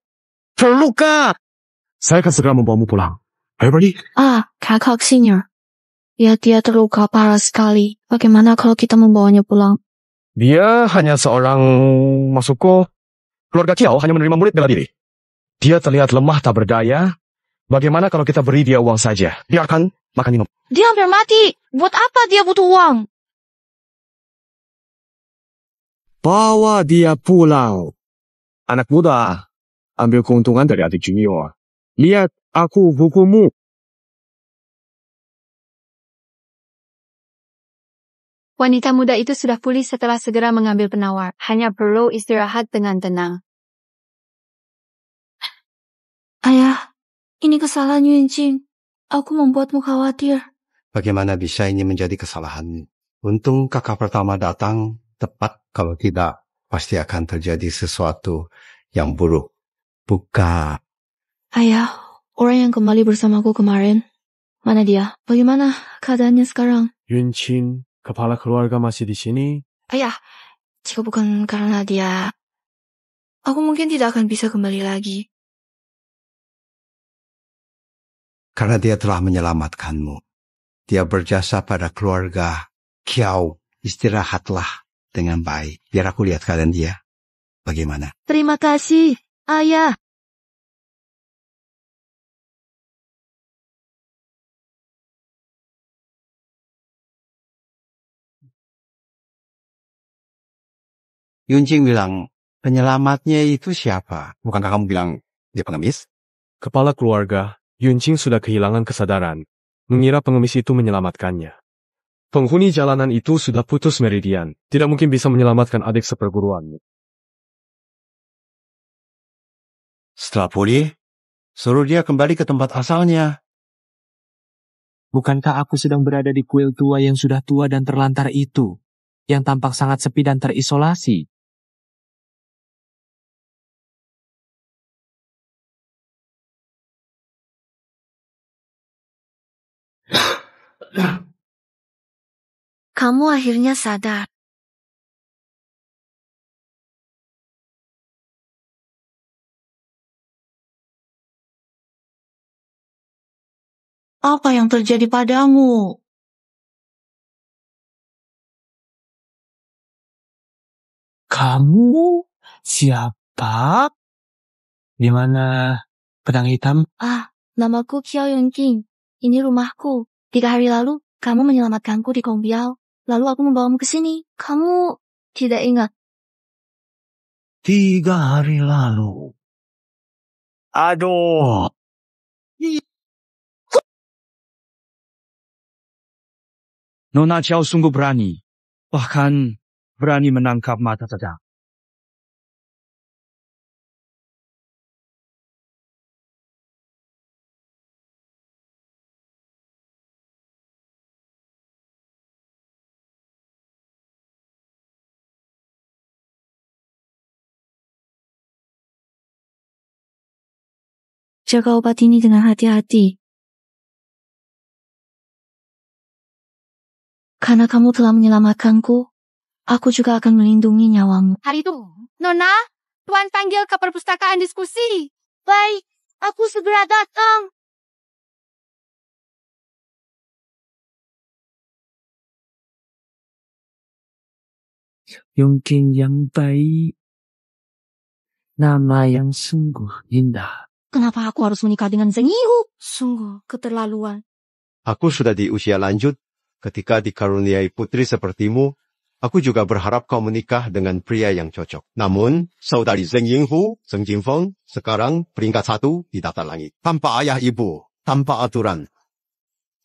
terluka. Saya akan segera membawamu pulang. Ayo pergi. Kakak senior. Ya, dia terluka parah sekali. Bagaimana kalau kita membawanya pulang? Dia hanya seorang Masuko. Keluarga Kiao hanya menerima murid bela diri. Dia terlihat lemah tak berdaya. Bagaimana kalau kita beri dia uang saja? Biarkan makan minum. Dia hampir mati. Buat apa dia butuh uang? Bawa dia pulang. Anak muda, ambil keuntungan dari adik junior. Lihat, aku hukummu. Wanita muda itu sudah pulih setelah segera mengambil penawar. Hanya perlu istirahat dengan tenang. Ayah, ini kesalahan Yunjing. Aku membuatmu khawatir. Bagaimana bisa ini menjadi kesalahanmu? Untung kakak pertama datang tepat. Kalau tidak, pasti akan terjadi sesuatu yang buruk. Bukan. Ayah, orang yang kembali bersamaku kemarin. Mana dia? Bagaimana keadaannya sekarang? Yuncin, kepala keluarga masih di sini? Ayah, jika bukan karena dia, aku mungkin tidak akan bisa kembali lagi. Karena dia telah menyelamatkanmu. Dia berjasa pada keluarga Kiao. Istirahatlah dengan baik. Biar aku lihat keadaan dia. Bagaimana? Terima kasih, Ayah. Yunjing bilang, penyelamatnya itu siapa? Bukankah kamu bilang dia pengemis? Kepala keluarga, Yuncing sudah kehilangan kesadaran. Mengira pengemis itu menyelamatkannya. Penghuni jalanan itu sudah putus meridian. Tidak mungkin bisa menyelamatkan adik seperguruanmu. Setelah pulih, Suruh dia kembali ke tempat asalnya. Bukankah aku sedang berada di kuil tua yang sudah tua dan terlantar itu, yang tampak sangat sepi dan terisolasi? Kamu akhirnya sadar. Apa yang terjadi padamu? Kamu? Siapa? Di mana pedang hitam? Namaku Qiao Yunqing. Ini rumahku. 3 hari lalu, kamu menyelamatkanku di Kongbiao. Lalu aku membawamu ke sini. Kamu tidak ingat? 3 hari lalu. Aduh. Nona Qiao sungguh berani. Bahkan berani menangkap mata pedang. Jaga obat ini dengan hati-hati. Karena kamu telah menyelamatkanku, aku juga akan melindungi nyawamu. Hari itu, Nona, Tuan panggil ke perpustakaan diskusi. Baik, aku segera datang. Yunqing yang baik. Nama yang sungguh indah. Kenapa aku harus menikah dengan Zheng Yihu? Sungguh keterlaluan. Aku sudah di usia lanjut. Ketika dikaruniai putri sepertimu, aku juga berharap kau menikah dengan pria yang cocok. Namun, saudari Zheng Yinghu, Zheng Jingfeng, sekarang peringkat 1 di daftar langit. Tanpa ayah ibu, tanpa aturan.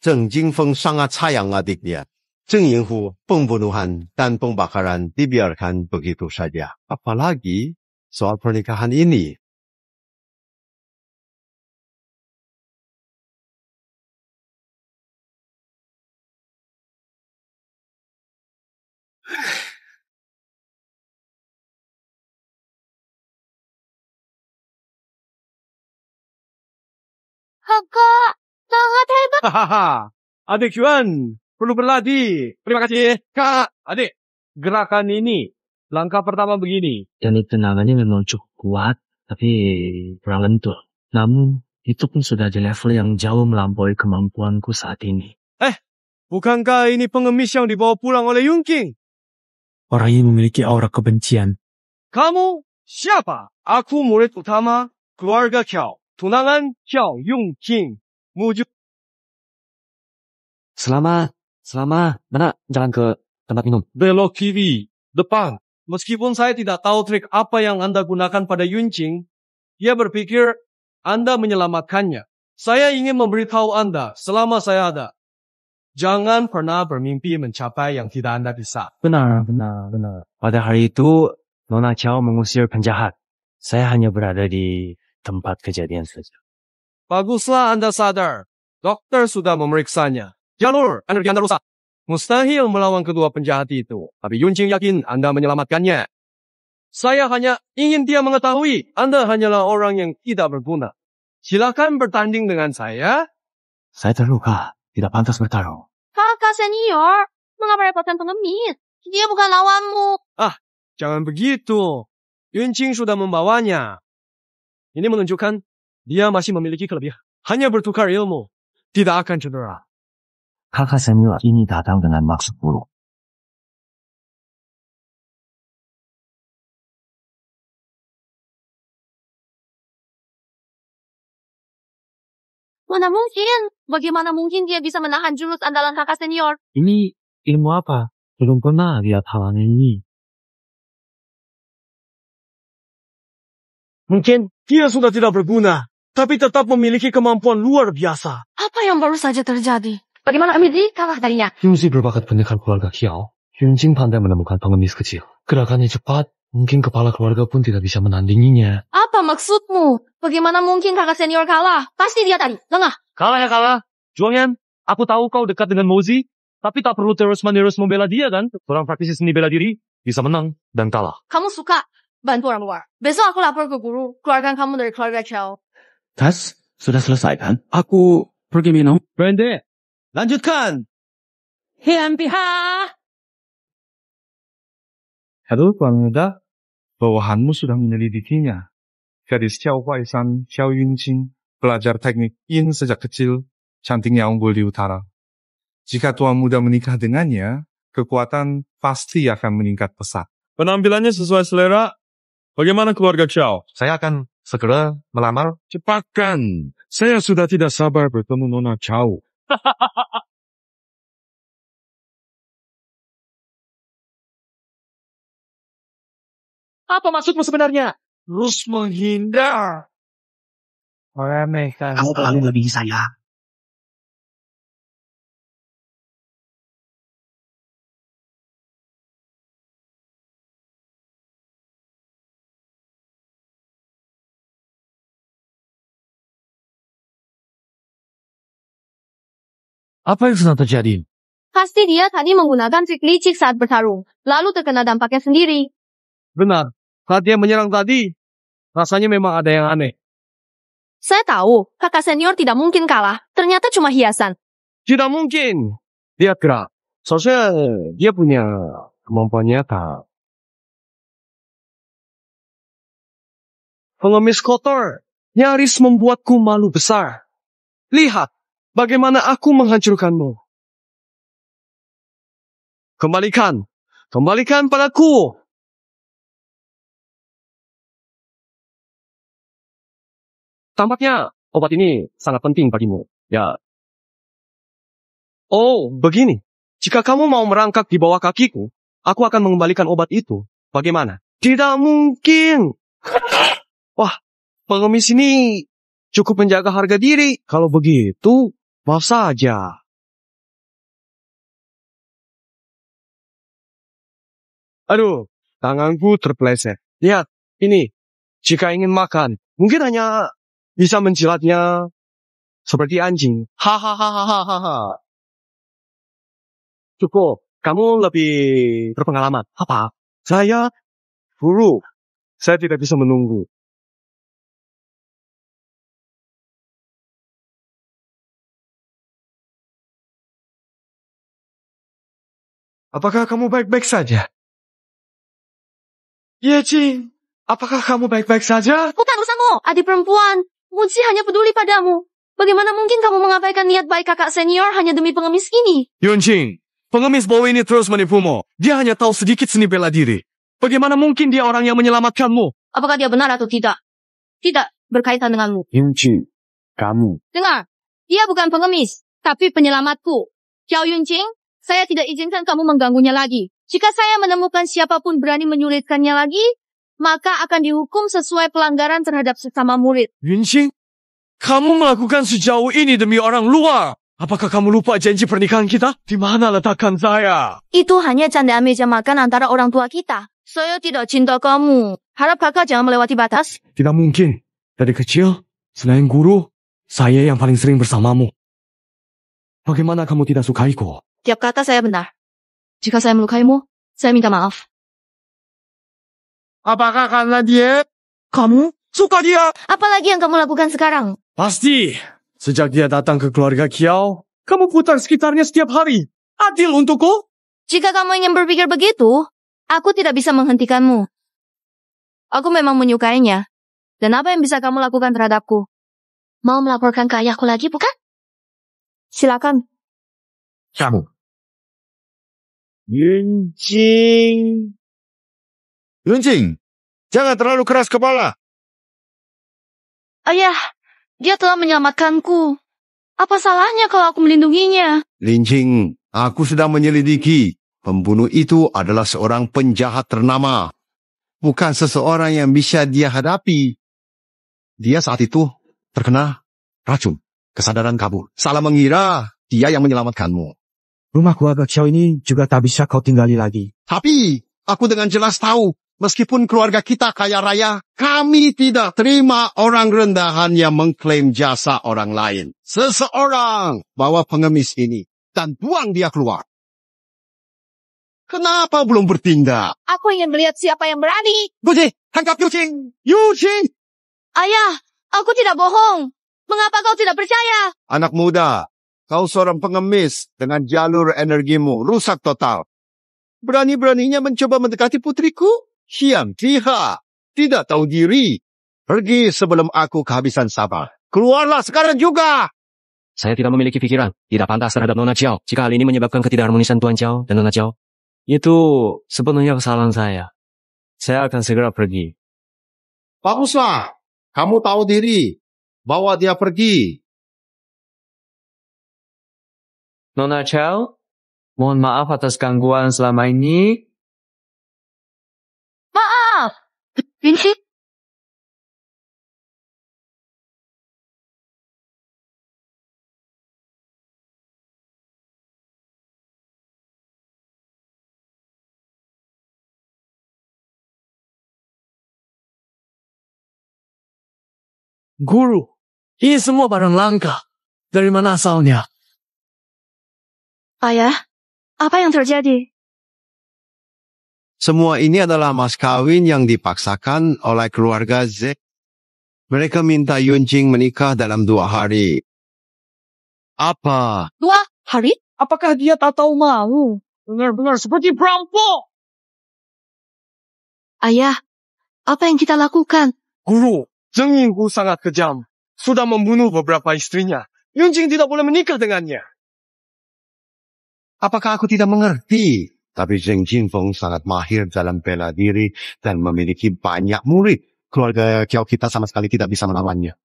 Zheng Jingfeng sangat sayang adiknya. Zheng Yinghu, pembunuhan dan pembakaran dibiarkan begitu saja. Apalagi soal pernikahan ini. Kakak, sangat hebat. Hahaha. Adik Yuan, perlu berlatih. Terima kasih. Kak, adik. Gerakan ini, langkah pertama begini. Dan tenagannya memang cukup kuat, tapi kurang lentur. Namun, itu pun sudah di level yang jauh melampaui kemampuanku saat ini. Bukankah ini pengemis yang dibawa pulang oleh Yunqing? Orang ini memiliki aura kebencian. Kamu siapa? Aku murid utama keluarga Qiao. Tunangan Qiao Yunqing. Muju. Selamat. Mana jalan ke tempat minum? Belok kiri. Depan. Meskipun saya tidak tahu trik apa yang Anda gunakan pada Yunqing, dia berpikir Anda menyelamatkannya. Saya ingin memberitahu Anda selama saya ada. Jangan pernah bermimpi mencapai yang tidak Anda bisa. Benar. Pada hari itu, Nona Qiao mengusir penjahat. Saya hanya berada di tempat kejadian saja. Baguslah Anda sadar. Dokter sudah memeriksanya. Jalur energi Anda rusak. Mustahil melawan kedua penjahat itu. Tapi Yunqing yakin Anda menyelamatkannya. Saya hanya ingin dia mengetahui Anda hanyalah orang yang tidak berguna. Silakan bertanding dengan saya. Saya terluka. Tidak pantas bertarung. Kakak senior, mengapa repotkan pengemis? Dia bukan lawanmu. Jangan begitu. Yunqing sudah membawanya. Ini menunjukkan dia masih memiliki kelebihan. Hanya bertukar ilmu. Tidak akan cedera. Kakak senior ini datang dengan maksud buruk. Mana mungkin? Bagaimana mungkin dia bisa menahan jurus andalan kakak senior? Ini ilmu apa? Belum pernah lihat hal ini. Mungkin dia sudah tidak berguna, tapi tetap memiliki kemampuan luar biasa. Apa yang baru saja terjadi? Bagaimana Amidi kalah darinya? Yunqing berbakat pendekar keluarga Qiao. Yunqing pandai menemukan pengemis kecil. Gerakannya cepat, mungkin kepala keluarga pun tidak bisa menandinginya. Apa maksudmu? Bagaimana mungkin kakak senior kalah? Pasti dia tadi, lengah. Kalah ya kalah. Juangyan, aku tahu kau dekat dengan Mozi, tapi tak perlu terus-menerus membela dia kan? Seorang praktisi seni bela diri bisa menang dan kalah. Kamu suka bantu orang luar. Besok aku lapor ke guru, keluarkan kamu dari keluarga Chow. Tas, sudah selesai kan? Aku pergi minum. Brande, lanjutkan. Halo Tuan Muda, bawahanmu sudah menyelidikinya. Gadis Xiao Huaisan, Xiao Yunqing, belajar teknik yin sejak kecil, cantiknya unggul di utara. Jika Tuan Muda menikah dengannya, kekuatan pasti akan meningkat pesat. Penampilannya sesuai selera. Bagaimana keluarga Chow? Saya akan segera melamar. Cepatkan. Saya sudah tidak sabar bertemu Nona Chow. Apa maksudmu sebenarnya? Terus menghindar. Meremehkan. Kamu terlalu melebihi saya. Apa yang sedang terjadi? Pasti dia tadi menggunakan trik licik saat bertarung, lalu terkena dampaknya sendiri. Benar. Saat dia menyerang tadi, rasanya memang ada yang aneh. Saya tahu, kakak senior tidak mungkin kalah. Ternyata cuma hiasan. Tidak mungkin. Lihat gerak. Seharusnya dia punya kemampuan nyata. Pengemis kotor nyaris membuatku malu besar. Lihat bagaimana aku menghancurkanmu. Kembalikan padaku. Tampaknya obat ini sangat penting bagimu. Ya. Oh, begini. Jika kamu mau merangkak di bawah kakiku, aku akan mengembalikan obat itu. Bagaimana? Tidak mungkin. Wah, pengemis ini cukup menjaga harga diri. Kalau begitu, maaf saja. Aduh, tanganku terpeleset. Lihat, ini. Jika ingin makan, mungkin hanya bisa menjilatnya seperti anjing. Hahaha. Cukup, kamu lebih berpengalaman. Apa? Saya guru. Saya tidak bisa menunggu. Apakah kamu baik-baik saja? Ye Jing, apakah kamu baik-baik saja? Bukan urusanmu, adik perempuan. Muji hanya peduli padamu. Bagaimana mungkin kamu mengabaikan niat baik kakak senior hanya demi pengemis ini? Yunqing, pengemis bau ini terus menipumu. Dia hanya tahu sedikit seni bela diri. Bagaimana mungkin dia orang yang menyelamatkanmu? Apakah dia benar atau tidak? Tidak berkaitan denganmu. Yunqing, kamu. Dengar, dia bukan pengemis, tapi penyelamatku. Xiao Yunqing, saya tidak izinkan kamu mengganggunya lagi. Jika saya menemukan siapapun berani menyulitkannya lagi, maka akan dihukum sesuai pelanggaran terhadap sesama murid. Yunqing, kamu melakukan sejauh ini demi orang luar. Apakah kamu lupa janji pernikahan kita? Di mana letakkan saya? Itu hanya canda meja makan antara orang tua kita. Saya tidak cinta kamu. Harap kakak jangan melewati batas. Tidak mungkin. Dari kecil, selain guru, saya yang paling sering bersamamu. Bagaimana kamu tidak sukaiku? Tiap kata saya benar. Jika saya melukaimu, saya minta maaf. Apakah karena dia? Kamu suka dia? Apalagi yang kamu lakukan sekarang? Pasti. Sejak dia datang ke keluarga Kiao, kamu putar sekitarnya setiap hari. Adil untukku? Jika kamu ingin berpikir begitu, aku tidak bisa menghentikanmu. Aku memang menyukainya. Dan apa yang bisa kamu lakukan terhadapku? Mau melaporkan ke ayahku lagi, bukan? Silakan. Kamu. Yunqing, jangan terlalu keras kepala. Ayah, dia telah menyelamatkanku. Apa salahnya kalau aku melindunginya? Linqing, aku sedang menyelidiki. Pembunuh itu adalah seorang penjahat ternama. Bukan seseorang yang bisa dia hadapi. Dia saat itu terkena racun. Kesadaran kabur. Salah mengira dia yang menyelamatkanmu. Rumah keluarga Xiao ini juga tak bisa kau tinggali lagi. Tapi, aku dengan jelas tahu Meskipun keluarga kita kaya raya, kami tidak terima orang rendahan yang mengklaim jasa orang lain. Seseorang bawa pengemis ini dan buang dia keluar. Kenapa belum bertindak? Aku ingin melihat siapa yang berani. Guji, tangkap Yuching! Yuching! Ayah, aku tidak bohong. Mengapa kau tidak percaya? Anak muda, kau seorang pengemis dengan jalur energimu rusak total. Berani-beraninya mencoba mendekati putriku? Hiam Tiha, tidak tahu diri. Pergi sebelum aku kehabisan sabar. Keluarlah sekarang juga! Saya tidak memiliki pikiran. Tidak pantas terhadap Nona Chiao. Jika hal ini menyebabkan ketidakharmonisan Tuan Chiao dan Nona Chiao, itu sepenuhnya kesalahan saya. Saya akan segera pergi. Baguslah, kamu tahu diri. Bawa dia pergi. Nona Chiao, mohon maaf atas gangguan selama ini. Maaf. Yuncing. Guru, ini semua barang langka. Dari mana asalnya? Ayah, apa yang terjadi? Semua ini adalah mas kawin yang dipaksakan oleh keluarga Z. Mereka minta Yuncing menikah dalam 2 hari. Apa? 2 hari? Apakah dia tak tahu malu? Benar-benar seperti perampok. Ayah, apa yang kita lakukan? Guru, Zheng Yinghu sangat kejam. Sudah membunuh beberapa istrinya. Yuncing tidak boleh menikah dengannya. Apakah aku tidak mengerti? Tapi Zheng Jinfeng sangat mahir dalam bela diri dan memiliki banyak murid. Keluarga Kiao kita sama sekali tidak bisa melawannya.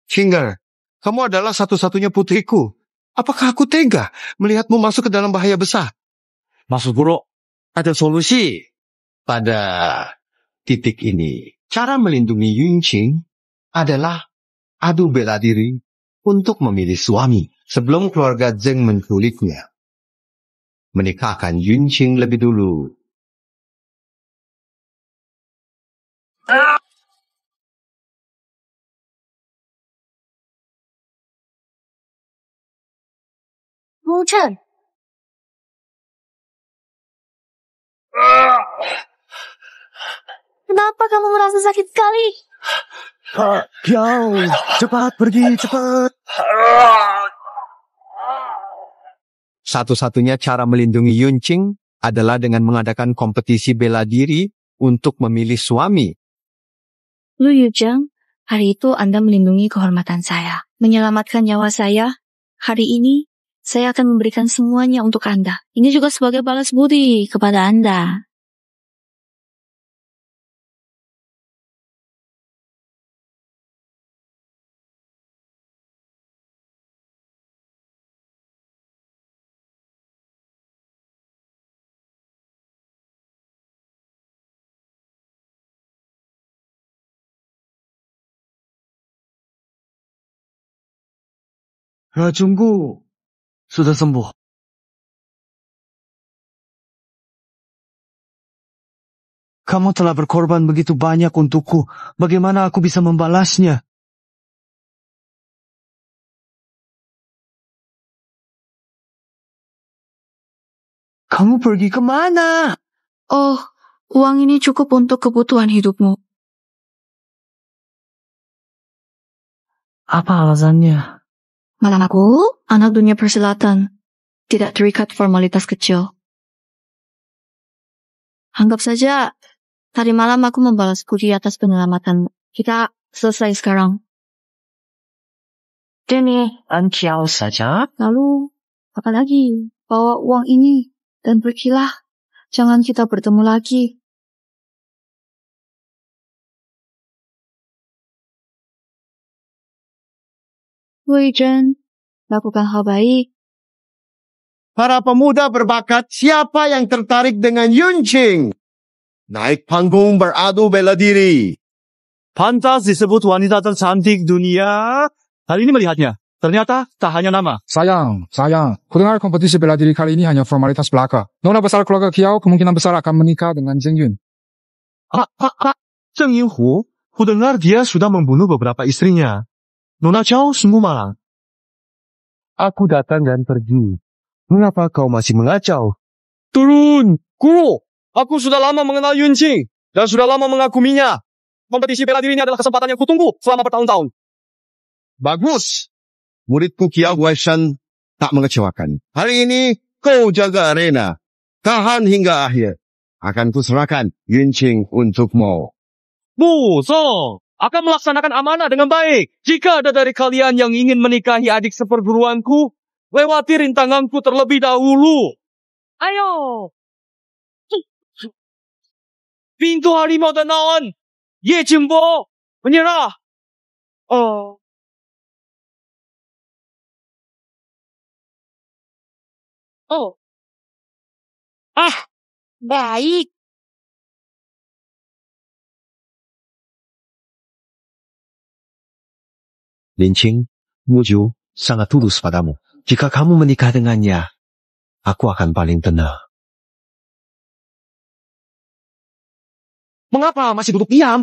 Qinger, kamu adalah satu-satunya putriku. Apakah aku tega melihatmu masuk ke dalam bahaya besar? Maksud Guru, Ada solusi. Pada titik ini, cara melindungi Yuncing adalah adu bela diri untuk memilih suami sebelum keluarga Zheng menculiknya. Menikahkan Yuncing lebih dulu. Wu Chen. Kenapa kamu merasa sakit sekali? Kiao, cepat pergi, cepat. Satu-satunya cara melindungi Yuncing adalah dengan mengadakan kompetisi bela diri untuk memilih suami. Lu Yuzheng, hari itu Anda melindungi kehormatan saya. Menyelamatkan nyawa saya. Hari ini, saya akan memberikan semuanya untuk Anda. Ini juga sebagai balas budi kepada Anda. Racunku sudah sembuh. Kamu telah berkorban begitu banyak untukku. Bagaimana aku bisa membalasnya? Kamu pergi kemana? Oh, uang ini cukup untuk kebutuhan hidupmu. Apa alasannya? Malam aku, anak dunia persilatan. Tidak terikat formalitas kecil. Anggap saja, tadi malam aku membalas budi atas penyelamatan. Kita selesai sekarang. Denny, Kiao saja. Lalu, apa lagi? Bawa uang ini dan pergilah. Jangan kita bertemu lagi. Wei Zhen, lakukan hal baik. Para pemuda berbakat, siapa yang tertarik dengan Yuncing? Naik panggung beradu bela diri. Pantas disebut wanita tercantik dunia. Hari ini melihatnya. Ternyata tak hanya nama. Sayang. Kudengar kompetisi bela diri kali ini hanya formalitas belaka. Nona besar keluarga Kiao kemungkinan besar akan menikah dengan Zheng Yun. Zheng Yunhu, kudengar dia sudah membunuh beberapa istrinya. Nona Chao sungguh malang. Aku datang dan pergi. Mengapa kau masih mengacau? Turun, Guru. Aku sudah lama mengenal Yunqing dan sudah lama mengaguminya. Kompetisi bela diri ini adalah kesempatan yang kutunggu selama bertahun-tahun. Bagus. Muridku Kiao Guaishan tak mengecewakan. Hari ini kau jaga arena. Tahan hingga akhir. Akan kuserahkan Yunqing untukmu. Bu Song, akan melaksanakan amanah dengan baik. Jika ada dari kalian yang ingin menikahi adik seperguruanku, lewati rintanganku terlebih dahulu. Ayo. Pintu harimau dan naon. Ye Jingbo, menyerah. Oh. Baik. Linqing, Muju sangat tulus padamu. Jika kamu menikah dengannya, aku akan paling tenang. Mengapa masih duduk diam?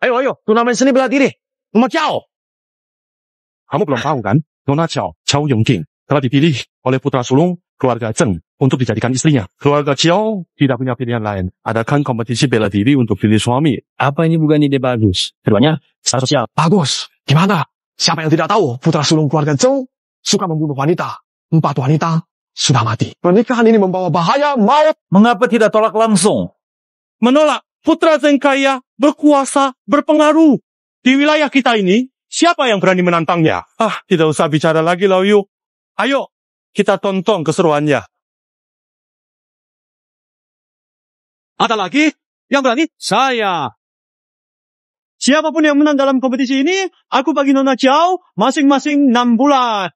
Ayo, turnamen seni bela diri. Nona Chao. Kamu belum tahu kan? Nona Chao Yongqing telah dipilih oleh putra sulung keluarga Zheng untuk dijadikan istrinya. Keluarga Chao tidak punya pilihan lain. Adakan kompetisi bela diri untuk pilih suami. Apa ini bukan ide bagus? Keduanya, status sosial. Bagus. Gimana? Siapa yang tidak tahu putra sulung keluarga Zheng suka membunuh wanita. 4 wanita sudah mati. Pernikahan ini membawa bahaya maut. Mengapa tidak tolak langsung? Menolak putra Zheng kaya, berkuasa, berpengaruh. Di wilayah kita ini, siapa yang berani menantangnya? Tidak usah bicara lagi, Lao Yu. Ayo, kita tonton keseruannya. Ada lagi yang berani? Saya. Siapapun yang menang dalam kompetisi ini, aku bagi Nona Chao masing-masing 6 bulan.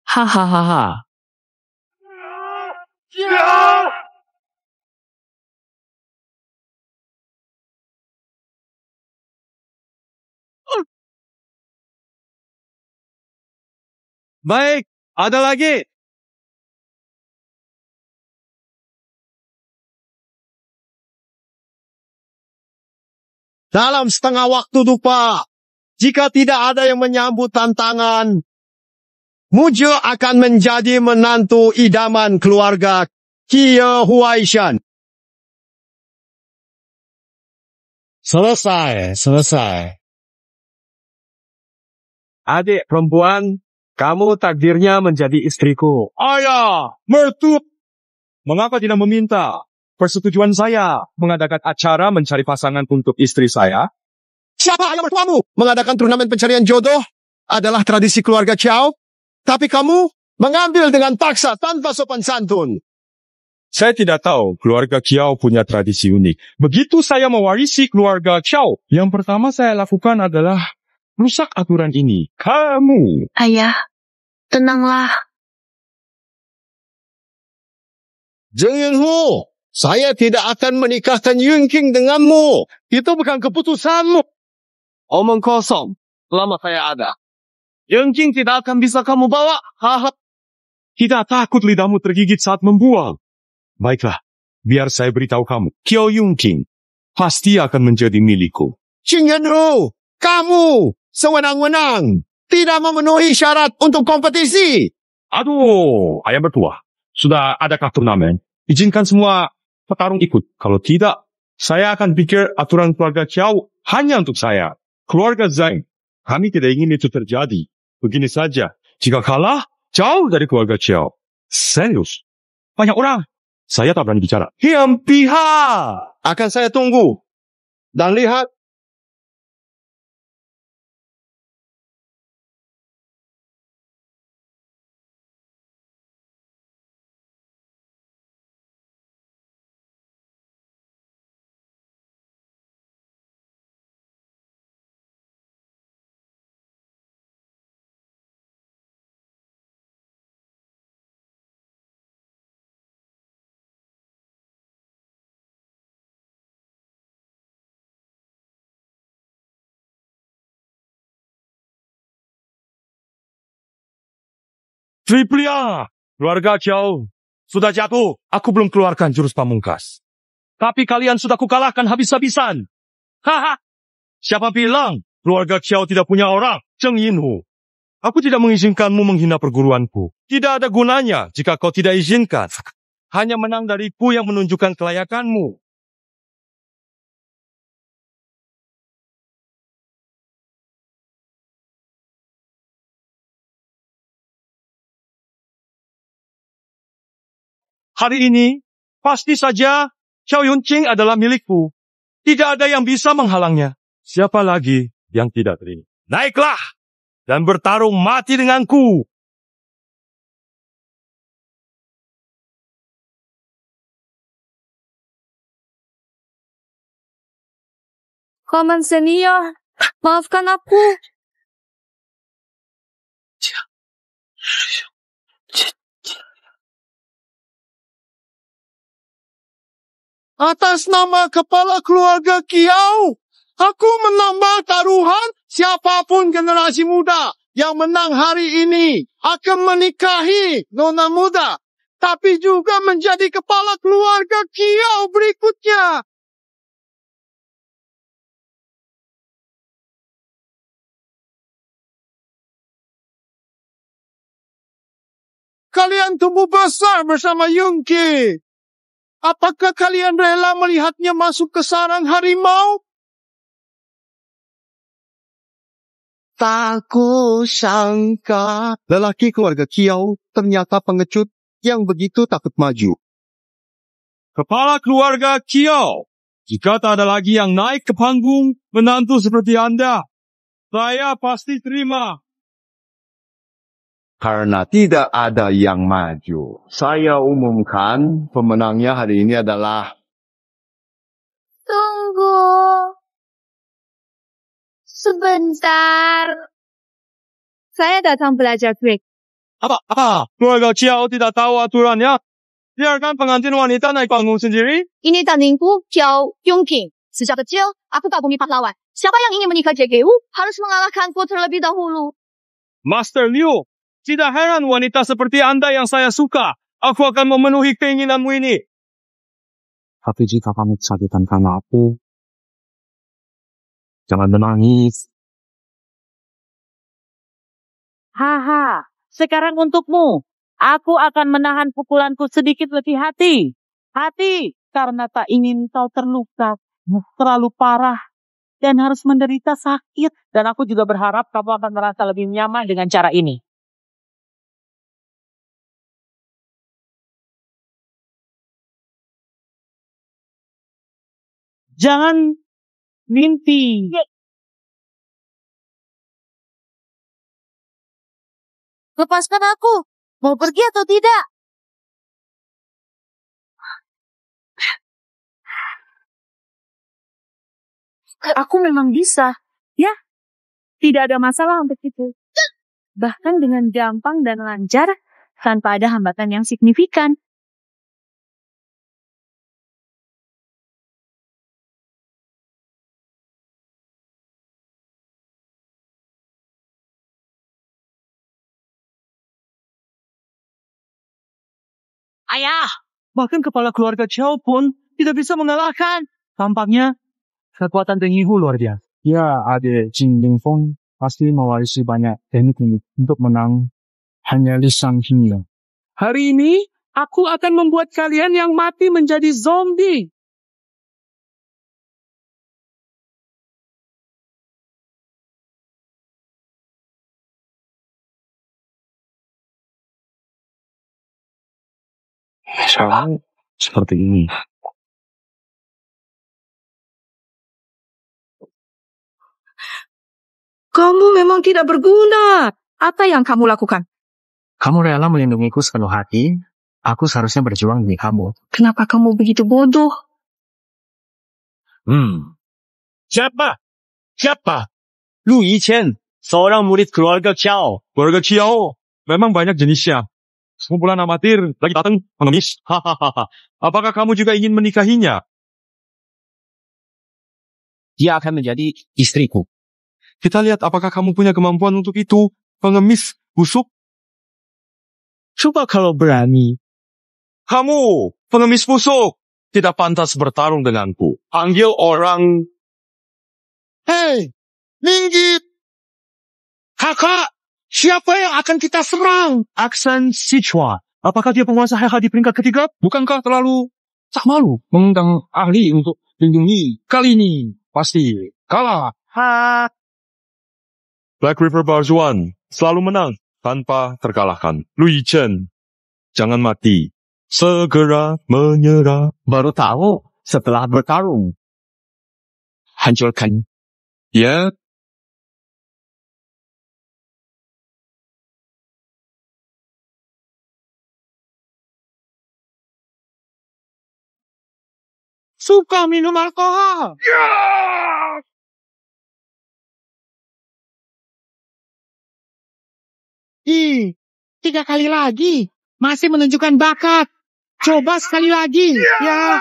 Hahaha. Baik, ada lagi. Dalam setengah waktu dupa, jika tidak ada yang menyambut tantangan, Mujo akan menjadi menantu idaman keluarga Kiao Huaishan. Selesai. Adik perempuan, kamu takdirnya menjadi istriku. Ayah, mertua. Mengapa tidak meminta persetujuan saya mengadakan acara mencari pasangan untuk istri saya? Siapa ayah mertuamu? Mengadakan turnamen pencarian jodoh adalah tradisi keluarga Chao, tapi kamu mengambil dengan paksa tanpa sopan santun. Saya tidak tahu keluarga Kiao punya tradisi unik. Begitu saya mewarisi keluarga Chao, yang pertama saya lakukan adalah rusak aturan ini. Kamu. Ayah, tenanglah. Zheng Yunhu, saya tidak akan menikahkan Yunqing denganmu. Itu bukan keputusanmu. Omong kosong. Lama saya ada. Yunqing tidak akan bisa kamu bawa. Haha. Tidak takut lidahmu tergigit saat membuang. Baiklah, biar saya beritahu kamu. Kiao Yunqing pasti akan menjadi milikku. Zheng Yunhu, kamu sewenang-wenang tidak memenuhi syarat untuk kompetisi. Aduh, ayah mertua. Sudah adakah turnamen? Izinkan semua petarung ikut. Kalau tidak, saya akan pikir aturan keluarga Kiao hanya untuk saya. Keluarga Zheng, kami tidak ingin itu terjadi. Begini saja, jika kalah, jauh dari keluarga Kiao. Serius. Banyak orang. Saya tak berani bicara. Hiam pihak. Akan saya tunggu. Dan lihat Triplia, keluarga Qiao sudah jatuh. Aku belum keluarkan jurus pamungkas. Tapi kalian sudah kukalahkan habis-habisan. Haha. Siapa bilang keluarga Qiao tidak punya orang? Zheng Yinhu. Aku tidak mengizinkanmu menghina perguruanku. Tidak ada gunanya jika kau tidak izinkan. Hanya menang dariku yang menunjukkan kelayakanmu. Hari ini, pasti saja Xiao Yunqing adalah milikku. Tidak ada yang bisa menghalangnya. Siapa lagi yang tidak terima? Naiklah dan bertarung mati denganku. Paman senior, maafkan aku. Atas nama kepala keluarga Qiao, aku menambah taruhan siapapun generasi muda yang menang hari ini akan menikahi nona muda, tapi juga menjadi kepala keluarga Qiao berikutnya. Kalian tumbuh besar bersama Yunqi. Apakah kalian rela melihatnya masuk ke sarang harimau? Tak kusangka lelaki keluarga Qiao ternyata pengecut yang begitu takut maju. Kepala keluarga Qiao, jika tak ada lagi yang naik ke panggung menantu seperti Anda, saya pasti terima. Karena tidak ada yang maju, saya umumkan pemenangnya hari ini adalah... Tunggu. Sebentar. Saya datang belajar trik. Apa? Keluarga Qiao tidak tahu aturannya? Biarkan pengantin wanita naik panggung sendiri? Ini tandingku, Qiao Yunqing. Sejak kecil, aku kagumi pahlawan. Siapa yang ingin menikah JGU harus mengalahkanku terlebih dahulu. Master Liu, tidak heran wanita seperti Anda yang saya suka. Aku akan memenuhi keinginanmu ini. Tapi jika kamu kesakitan karena aku, jangan menangis. Haha, sekarang untukmu. Aku akan menahan pukulanku sedikit lebih hati. Hati, karena tak ingin kau terluka terlalu parah dan harus menderita sakit. Dan aku juga berharap kamu akan merasa lebih nyaman dengan cara ini. Jangan mimpi. Lepaskan aku. Mau pergi atau tidak? Aku memang bisa. Ya, tidak ada masalah untuk itu. Bahkan dengan gampang dan lancar, tanpa ada hambatan yang signifikan. Ayah, Bahkan kepala keluarga Qiao pun tidak bisa mengalahkan. Tampaknya kekuatan Zheng Yinhu luar biasa. Ya, adik Jin Lingfeng pasti mewarisi banyak teknik ini untuk menang hanya lisan hingga. Hari ini, aku akan membuat kalian yang mati menjadi zombie. Sekarang seperti ini. kamu memang tidak berguna. Apa yang kamu lakukan? Kamu rela melindungiku sepenuh hati, aku seharusnya berjuang demi kamu. Kenapa kamu begitu bodoh? Siapa? Lu Yiqian, seorang murid keluarga Qiao. Keluarga Qiao memang banyak jenisnya. Sekumpulan amatir lagi datang pengemis. Hahaha. Apakah kamu juga ingin menikahinya? Dia akan menjadi istriku. Kita lihat apakah kamu punya kemampuan untuk itu, pengemis busuk. Coba kalau berani. Kamu, pengemis busuk, tidak pantas bertarung denganku. Panggil orang... Hei, minggir! Kakak, siapa yang akan kita serang? Aksan Sichuan. Apakah dia penguasa HH di peringkat ketiga? Bukankah terlalu tak malu mengundang ahli untuk lindungi? Kali ini pasti kalah. Black River Barzuan selalu menang tanpa terkalahkan. Lu Yichen, jangan mati. Segera menyerah. Baru tahu setelah bertarung. Hancurkan. Ya, Suka minum alkohol. Ih, 3 kali lagi. Masih menunjukkan bakat. Coba sekali lagi. Ya.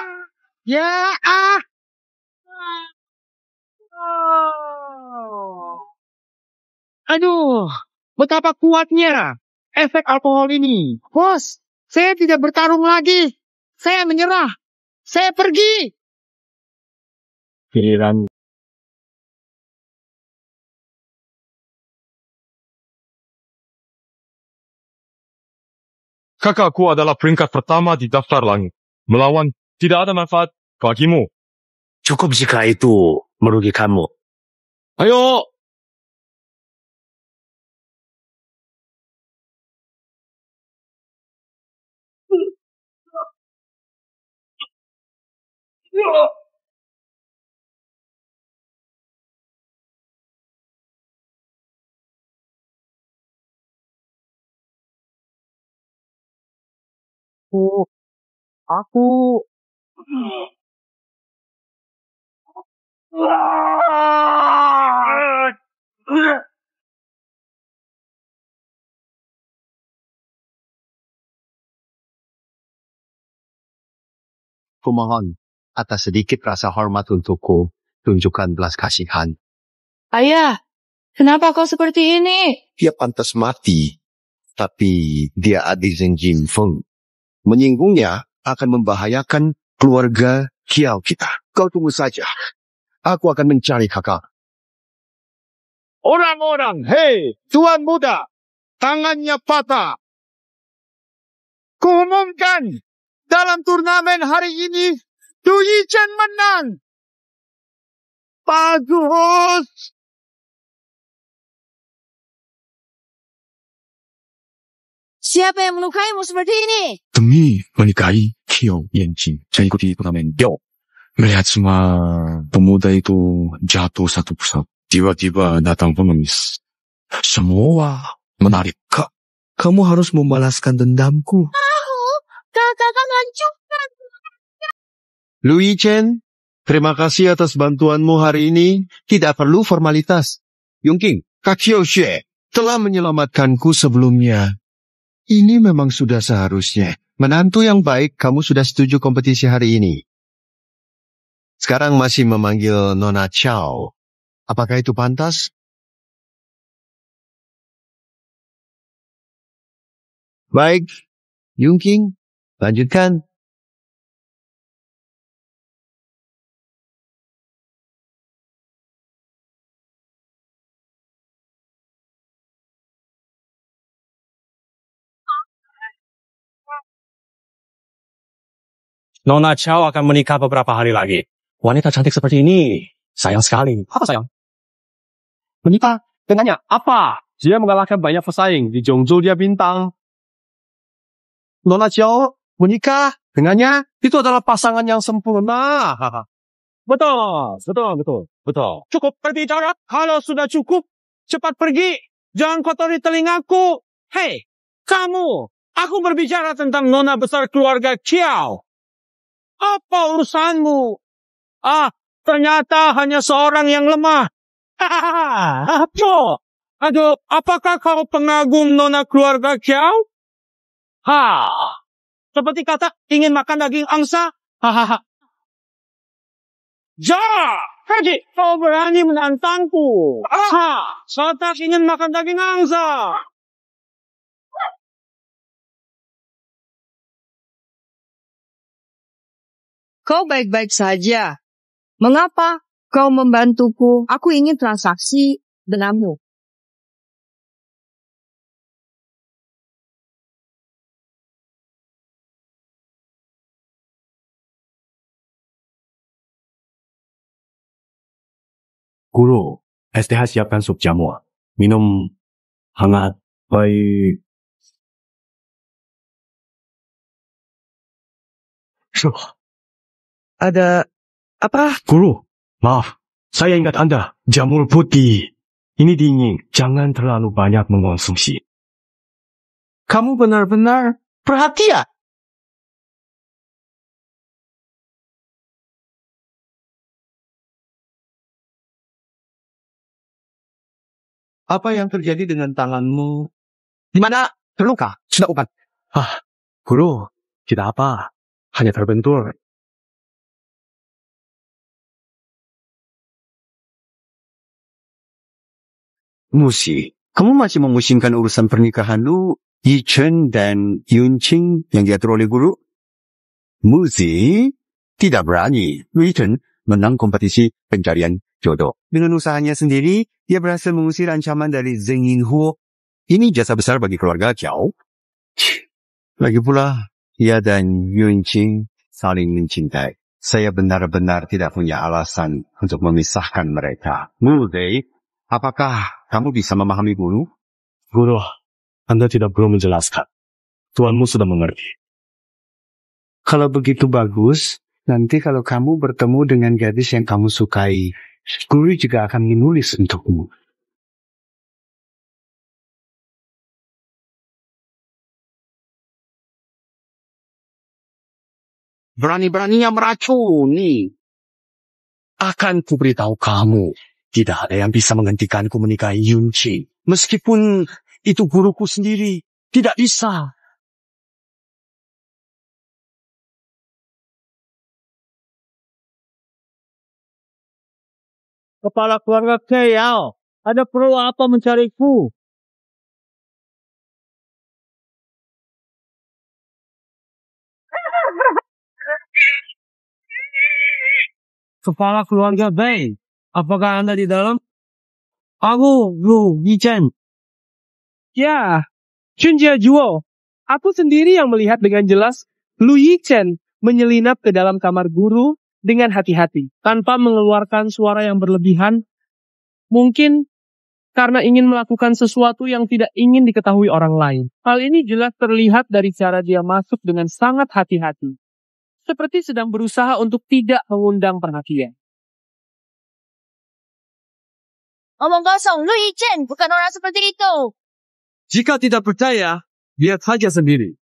Aduh, betapa kuatnya efek alkohol ini. Bos, saya tidak bertarung lagi. Saya menyerah. Saya pergi. Giliran. kakakku adalah peringkat pertama di daftar langit. Melawan tidak ada manfaat bagimu. Cukup jika itu merugikanmu. Ayo! Aku... Kumohon, atas sedikit rasa hormat untukku, tunjukkan belas kasihan. Ayah, kenapa kau seperti ini? Dia pantas mati, tapi dia adik Zheng Jinfeng. Menyinggungnya akan membahayakan keluarga Kiao kita. Kau tunggu saja. Aku akan mencari kakak. Orang-orang, hei, tuan muda, tangannya patah. Kuumumkan, dalam turnamen hari ini, Du Yichen menang. Bagus. Siapa yang melukaimu seperti ini? Demi menikahi Kiao Yanqing, saya ikuti turnamen Biao. Melihat semua pemuda itu jatuh satu persatu. Tiba-tiba datang pengemis. Semua menarik. Kak, kamu harus membalaskan dendamku. Kakak hancurkan. Lu Yichen, terima kasih atas bantuanmu hari ini. Tidak perlu formalitas. Yongqing, Kak Xiao Xue telah menyelamatkanku sebelumnya. Ini memang sudah seharusnya. Menantu yang baik, kamu sudah setuju kompetisi hari ini. Sekarang masih memanggil Nona Chao. Apakah itu pantas? Baik, Yongqing, lanjutkan. Nona Chao akan menikah beberapa hari lagi. Wanita cantik seperti ini. Sayang sekali. Apa sayang? Menikah dengannya apa? Dia mengalahkan banyak pesaing di Zhongzhou Dia Bintang. Nona Chao menikah dengannya, itu adalah pasangan yang sempurna. Betul. Cukup berbicara. Kalau sudah cukup, cepat pergi. Jangan kotori telingaku. Hei, kamu. Aku berbicara tentang nona besar keluarga Kiao. Apa urusanmu? Ternyata hanya seorang yang lemah. Apa? Aduh, apakah kau pengagum nona keluarga Kiao? Seperti kata ingin makan daging angsa. Pergi, kau berani menantangku. Saya tak ingin makan daging angsa. kau baik-baik saja. Mengapa kau membantuku? Aku ingin transaksi denganmu. Guru, STH siapkan sup jamu. Minum hangat. Baik. Ada apa? Guru, maaf. Saya ingat Anda. Jamur putih. Ini dingin. Jangan terlalu banyak mengonsumsi. Kamu benar-benar perhatian. Apa yang terjadi dengan tanganmu? Di mana? Terluka? Sudah obat? Guru, tidak apa. Hanya terbentur. Musi, kamu masih memusingkan urusan pernikahan lu, Yi Chen dan Yun Qing yang diatur oleh guru? Musi tidak berani. Yi Chen menang kompetisi pencarian jodoh. Dengan usahanya sendiri, dia berhasil mengusir ancaman dari Zheng Yinghuo. Ini jasa besar bagi keluarga Qiao. Lagi pula, ia dan Yun Qing saling mencintai. Saya benar-benar tidak punya alasan untuk memisahkan mereka. Muzi, apakah kamu bisa memahami guru? Guru, Anda tidak perlu menjelaskan. Tuanmu sudah mengerti. Kalau begitu bagus, nanti kalau kamu bertemu dengan gadis yang kamu sukai, guru juga akan menulis untukmu. Berani-beraninya meracuni. Akan kuberitahu kamu. Tidak ada yang bisa menghentikanku menikahi Yun Qing. Meskipun itu guruku sendiri. Tidak bisa. Kepala keluarga Qiao, ada perlu apa mencariku? Kepala keluarga Bei, apakah Anda di dalam? Aku, Lu Yichen. Ya, Chunjia Juo. Aku sendiri yang melihat dengan jelas Lu Yichen menyelinap ke dalam kamar guru dengan hati-hati, tanpa mengeluarkan suara yang berlebihan. Mungkin karena ingin melakukan sesuatu yang tidak ingin diketahui orang lain. Hal ini jelas terlihat dari cara dia masuk dengan sangat hati-hati. Seperti sedang berusaha untuk tidak mengundang perhatian. Omong kosong, Lu Yichen bukan orang seperti itu. Jika tidak percaya, lihat saja sendiri.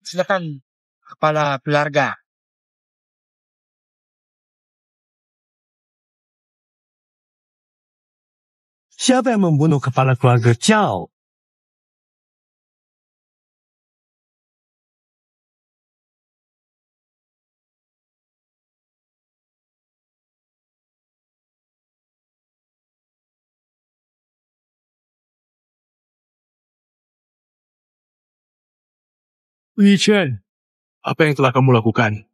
Silakan, kepala keluarga. Siapa yang membunuh kepala keluarga Qiao? Yi Chen, apa yang telah kamu lakukan?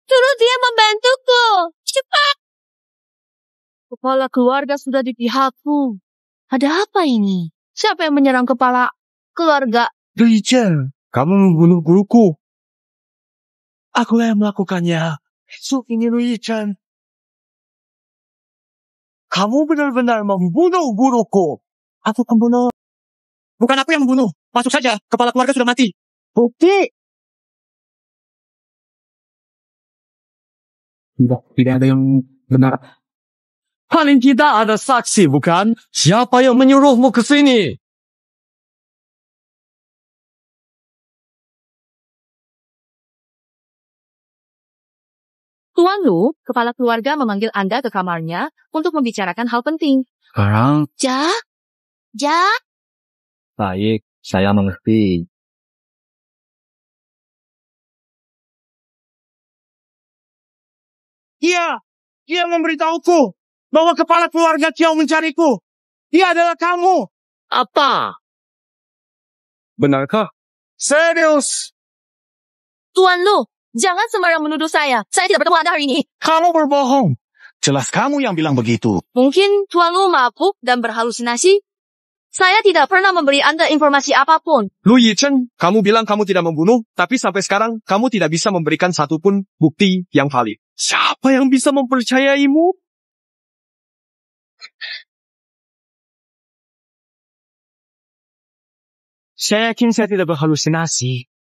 Suruh dia membantuku. Cepat. Kepala keluarga sudah di pihakku. Ada apa ini? Siapa yang menyerang kepala keluarga? Yi Chen, kamu membunuh guruku. Akulah yang melakukannya. Ini Lu Yichen. Kamu benar-benar membunuh guruku. Aku pembunuh. Bukan aku yang membunuh. Masuk saja. Kepala keluarga sudah mati. Bukti. Tidak ada yang benar. Paling tidak ada saksi, bukan? Siapa yang menyuruhmu ke sini? Tuan Lu, kepala keluarga memanggil Anda ke kamarnya untuk membicarakan hal penting. Sekarang, Ja? baik, saya mengerti. Dia memberitahuku bahwa kepala keluarga Qiao mencariku. Dia adalah kamu. Apa? Benarkah? Serius? Tuan Lu, jangan sembarang menuduh saya. Saya tidak bertemu Anda hari ini. Kamu berbohong. Jelas kamu yang bilang begitu. Mungkin Tuan Lu mabuk dan berhalusinasi. Saya tidak pernah memberi Anda informasi apapun. Lu Yichen, kamu bilang kamu tidak membunuh, tapi sampai sekarang kamu tidak bisa memberikan satupun bukti yang valid. Siapa yang bisa mempercayaimu? Saya yakin saya tidak berhalusinasi.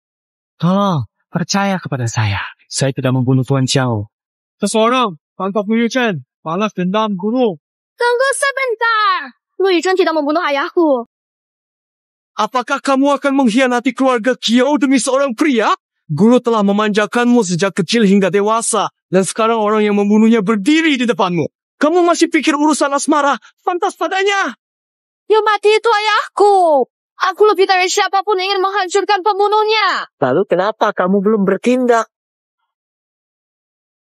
Tolong, percaya kepada saya. Saya tidak membunuh Tuan Xiao. Seseorang tangkap Lu Yichen, balas dendam bunuh. Tunggu sebentar. Lu Yichen tidak membunuh ayahku. Apakah kamu akan mengkhianati keluarga Kiao demi seorang pria? Guru telah memanjakanmu sejak kecil hingga dewasa, dan sekarang orang yang membunuhnya berdiri di depanmu. Kamu masih pikir urusan asmara pantas padanya? Yang mati itu ayahku. Aku lebih dari siapapun ingin menghancurkan pembunuhnya. Lalu kenapa kamu belum bertindak?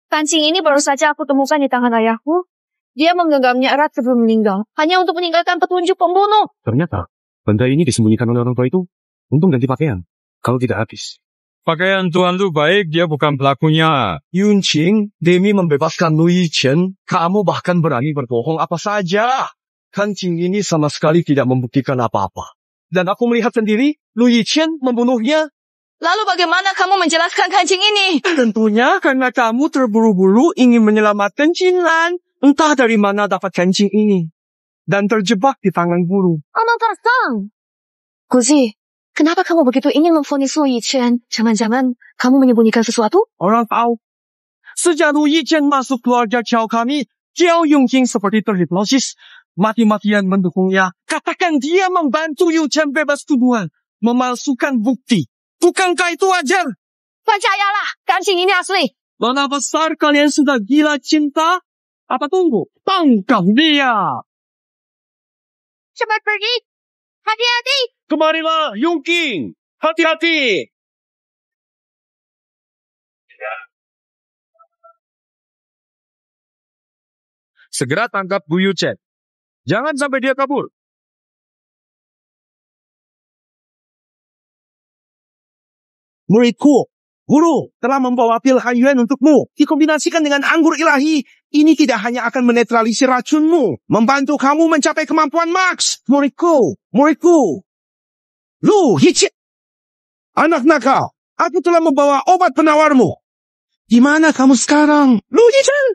Kancing ini baru saja aku temukan di tangan ayahku. Dia menggenggamnya erat sebelum meninggal, hanya untuk meninggalkan petunjuk pembunuh. Ternyata, benda ini disembunyikan oleh orang tua itu. Untung ganti pakaian. Kalau tidak habis. Pakaian Tuan Lu baik, dia bukan pelakunya. Yunqing, demi membebaskan Lu Yichen, kamu bahkan berani berbohong apa saja. Kancing ini sama sekali tidak membuktikan apa-apa. Dan aku melihat sendiri, Lu Yichen membunuhnya. Lalu bagaimana kamu menjelaskan kancing ini? Tentunya karena kamu terburu-buru ingin menyelamatkan Qinlan. Entah dari mana dapat kancing ini. Dan terjebak di tangan guru. Omong kosong. Guzi, kenapa kamu begitu ingin memvonis Lu Yichen? Jangan-jangan kamu menyembunyikan sesuatu? Orang tahu. Sejak Lu Yichen masuk keluarga Qiao kami, Qiao Yongqing seperti terhipnosis. Mati-matian mendukungnya. Katakan dia membantu Yichen bebas tuduhan. Memalsukan bukti. Bukankah itu wajar? Percayalah, kancing ini asli. Mana besar kalian sudah gila cinta? Apa tunggu? Tangkap dia! Cepat pergi. Hati-hati. Kemarilah, Yongqing. Hati-hati. Segera tangkap Bu Yuchen. Jangan sampai dia kabur. Muridku, guru telah membawa pil Haiyuan untukmu. Dikombinasikan dengan anggur ilahi. Ini tidak hanya akan menetralisir racunmu. Membantu kamu mencapai kemampuan maks. Muridku. Lu Yichen. Anak nakal, aku telah membawa obat penawarmu. Di mana kamu sekarang? Lu Yichen.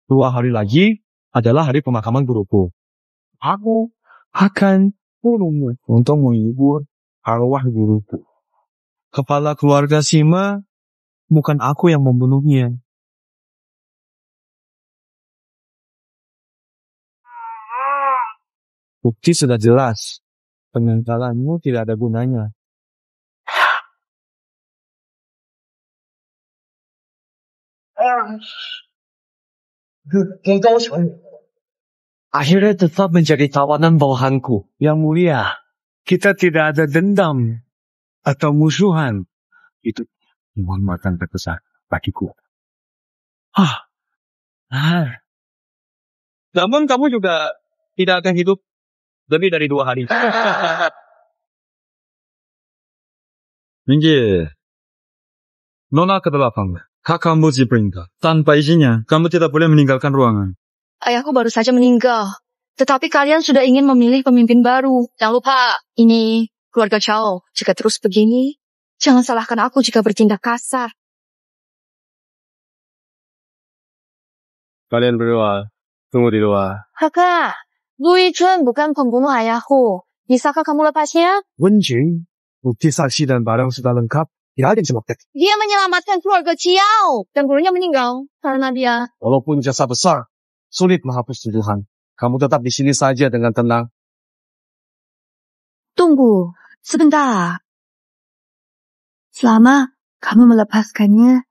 Dua hari lagi adalah hari pemakaman guruku. Aku akan bunuhmu untuk menghibur arwah guruku. Kepala keluarga Sima, bukan aku yang membunuhnya. Bukti sudah jelas. Penyesalanmu tidak ada gunanya. Akhirnya tetap menjadi tawanan bawahanku. Yang mulia, kita tidak ada dendam atau musuhan. Itu penghormatan terbesar bagiku. Namun kamu juga tidak akan hidup lebih dari 2 hari. Minggir. Nona ke belakang. Kakakmu diperintah. Tanpa izinnya, kamu tidak boleh meninggalkan ruangan. Ayahku baru saja meninggal. Tetapi kalian sudah ingin memilih pemimpin baru. Jangan lupa, ini keluarga Qiao. Jika terus begini, jangan salahkan aku jika bertindak kasar. Kalian berdua, tunggu di luar. Kakak, Lu Yichen bukan pembunuh ayahku. Bisakah kamu lepasnya? Wenjing, bukti saksi dan barang sudah lengkap. Tidak ada yang semakin. Dia menyelamatkan keluarga Qiao. Dan gurunya meninggal karena dia. Walaupun jasa besar, sulit menghapus tuduhan. Kamu tetap di sini saja dengan tenang. Tunggu, sebentar. Selama kamu melepaskannya,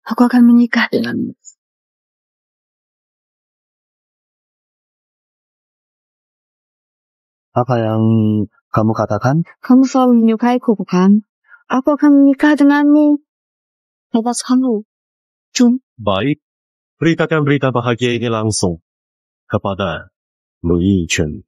aku akan menikah denganmu. Apa yang Kamu katakan? Kamu selalu menyukaiku, bukan? Aku akan menikah denganmu. Bebas kamu. Jun. Baik, beritakan berita bahagia ini langsung kepada Lu Yichen.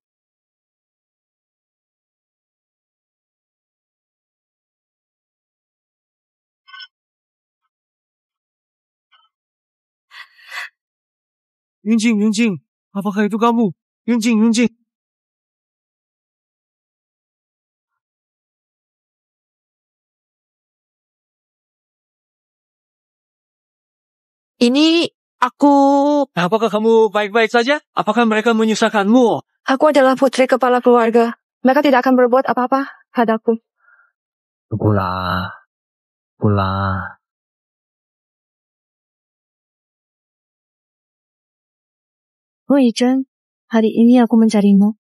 Yunjing, apakah itu kamu? Yunjing. Ini aku... Apakah kamu baik-baik saja? Apakah mereka menyusahkanmu? Aku adalah putri kepala keluarga. Mereka tidak akan berbuat apa-apa padaku. Pula. Oh Yichen, hari ini aku mencarimu.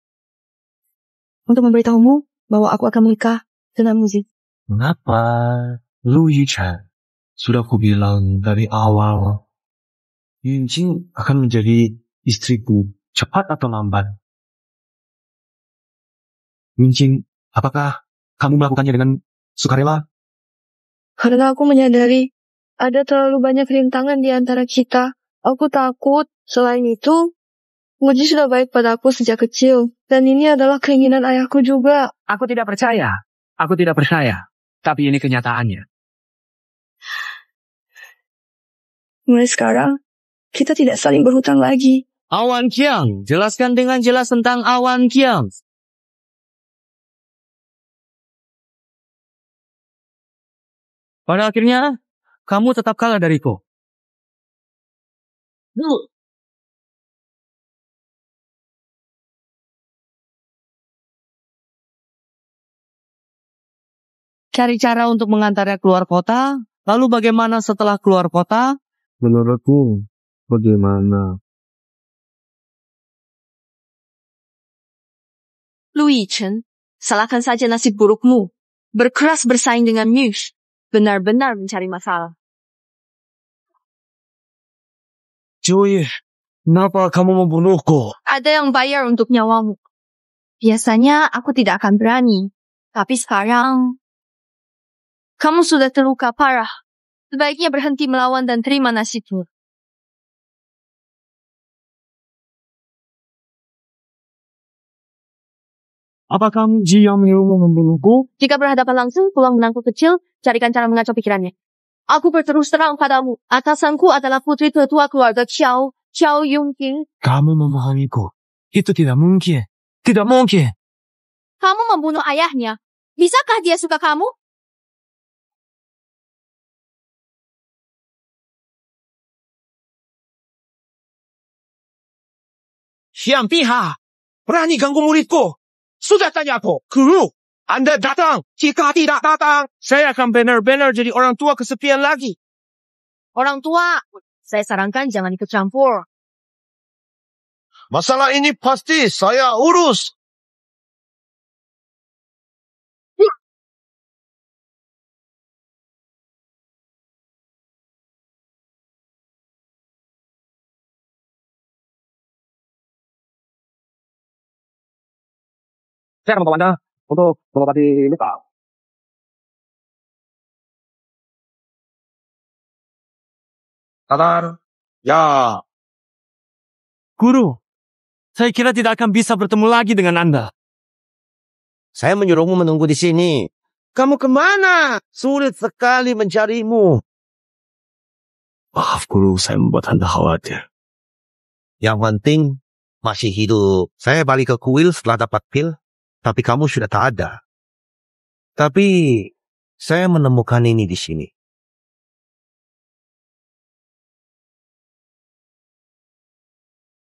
Untuk memberitahumu bahwa aku akan menikah dengan Muzi. Kenapa? Lu Yichen. Sudah aku bilang dari awal. Yunjing akan menjadi istriku. Cepat atau lambat. Yunjing, apakah kamu melakukannya dengan sukarela? Karena aku menyadari ada terlalu banyak rintangan di antara kita. Aku takut. Selain itu, Muji sudah baik padaku sejak kecil. Dan ini adalah keinginan ayahku juga. Aku tidak percaya. Tapi ini kenyataannya. Mulai sekarang, kita tidak saling berhutang lagi. Awan Qiang, jelaskan dengan jelas tentang Awan Qiang. Pada akhirnya, kamu tetap kalah dariku. Cari cara untuk mengantarnya keluar kota. Lalu bagaimana setelah keluar kota? Menurutku, bagaimana? Lu Yichen, salahkan saja nasib burukmu. Berkeras bersaing dengan Muse. Benar-benar mencari masalah. Joy, kenapa kamu membunuhku? Ada yang bayar untuk nyawamu. Biasanya aku tidak akan berani. Tapi sekarang, kamu sudah terluka parah. Sebaiknya berhenti melawan dan terima nasibmu. Apakah Ji yang menyuruhmu membunuhku? Jika berhadapan langsung, peluang menangku kecil, carikan cara mengacau pikirannya. Aku berterus terang padamu. Atasanku adalah putri tertua keluarga Qiao Yunjing. Kamu membohongiku. Itu tidak mungkin. Tidak mungkin. Kamu membunuh ayahnya. Bisakah dia suka kamu? Xiang Piha, berani ganggu muridku. Sudah tanya aku, guru, Anda datang. Jika tidak datang, saya akan benar-benar jadi orang tua kesepian lagi. Orang tua, saya sarankan jangan ikut campur. Masalah ini pasti saya urus. Saya akan membawa Anda untuk mengobati luka. Tatar, ya. Guru, saya kira tidak akan bisa bertemu lagi dengan Anda. Saya menyuruhmu menunggu di sini. Kamu kemana? Sulit sekali mencarimu. Maaf guru, saya membuat Anda khawatir. Yang penting masih hidup. Saya balik ke kuil setelah dapat pil, tapi kamu sudah tak ada. Tapi saya menemukan ini di sini.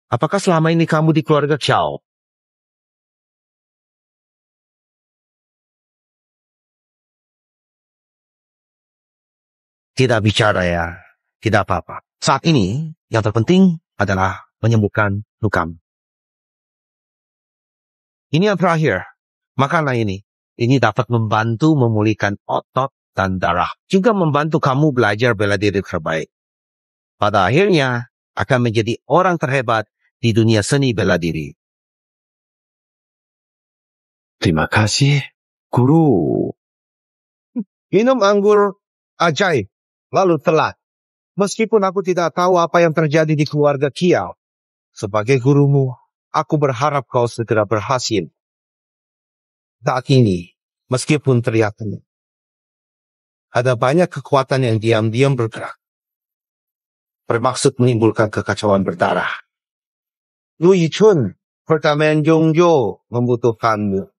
Apakah selama ini kamu di keluarga Qiao? Tidak bicara ya. Tidak apa-apa. Saat ini, yang terpenting adalah menyembuhkan lukamu. Ini yang terakhir. Makanlah ini. Ini dapat membantu memulihkan otot dan darah. Juga membantu kamu belajar bela diri terbaik. Pada akhirnya, akan menjadi orang terhebat di dunia seni bela diri. Terima kasih, Guru. Minum anggur ajaib, lalu telat. Meskipun aku tidak tahu apa yang terjadi di keluarga Kiao, sebagai gurumu, aku berharap kau segera berhasil. Saat ini, meskipun terlihat tenang, ada banyak kekuatan yang diam-diam bergerak, bermaksud menimbulkan kekacauan berdarah. Lu Yichun, Pertamen Jongjo membutuhkanmu.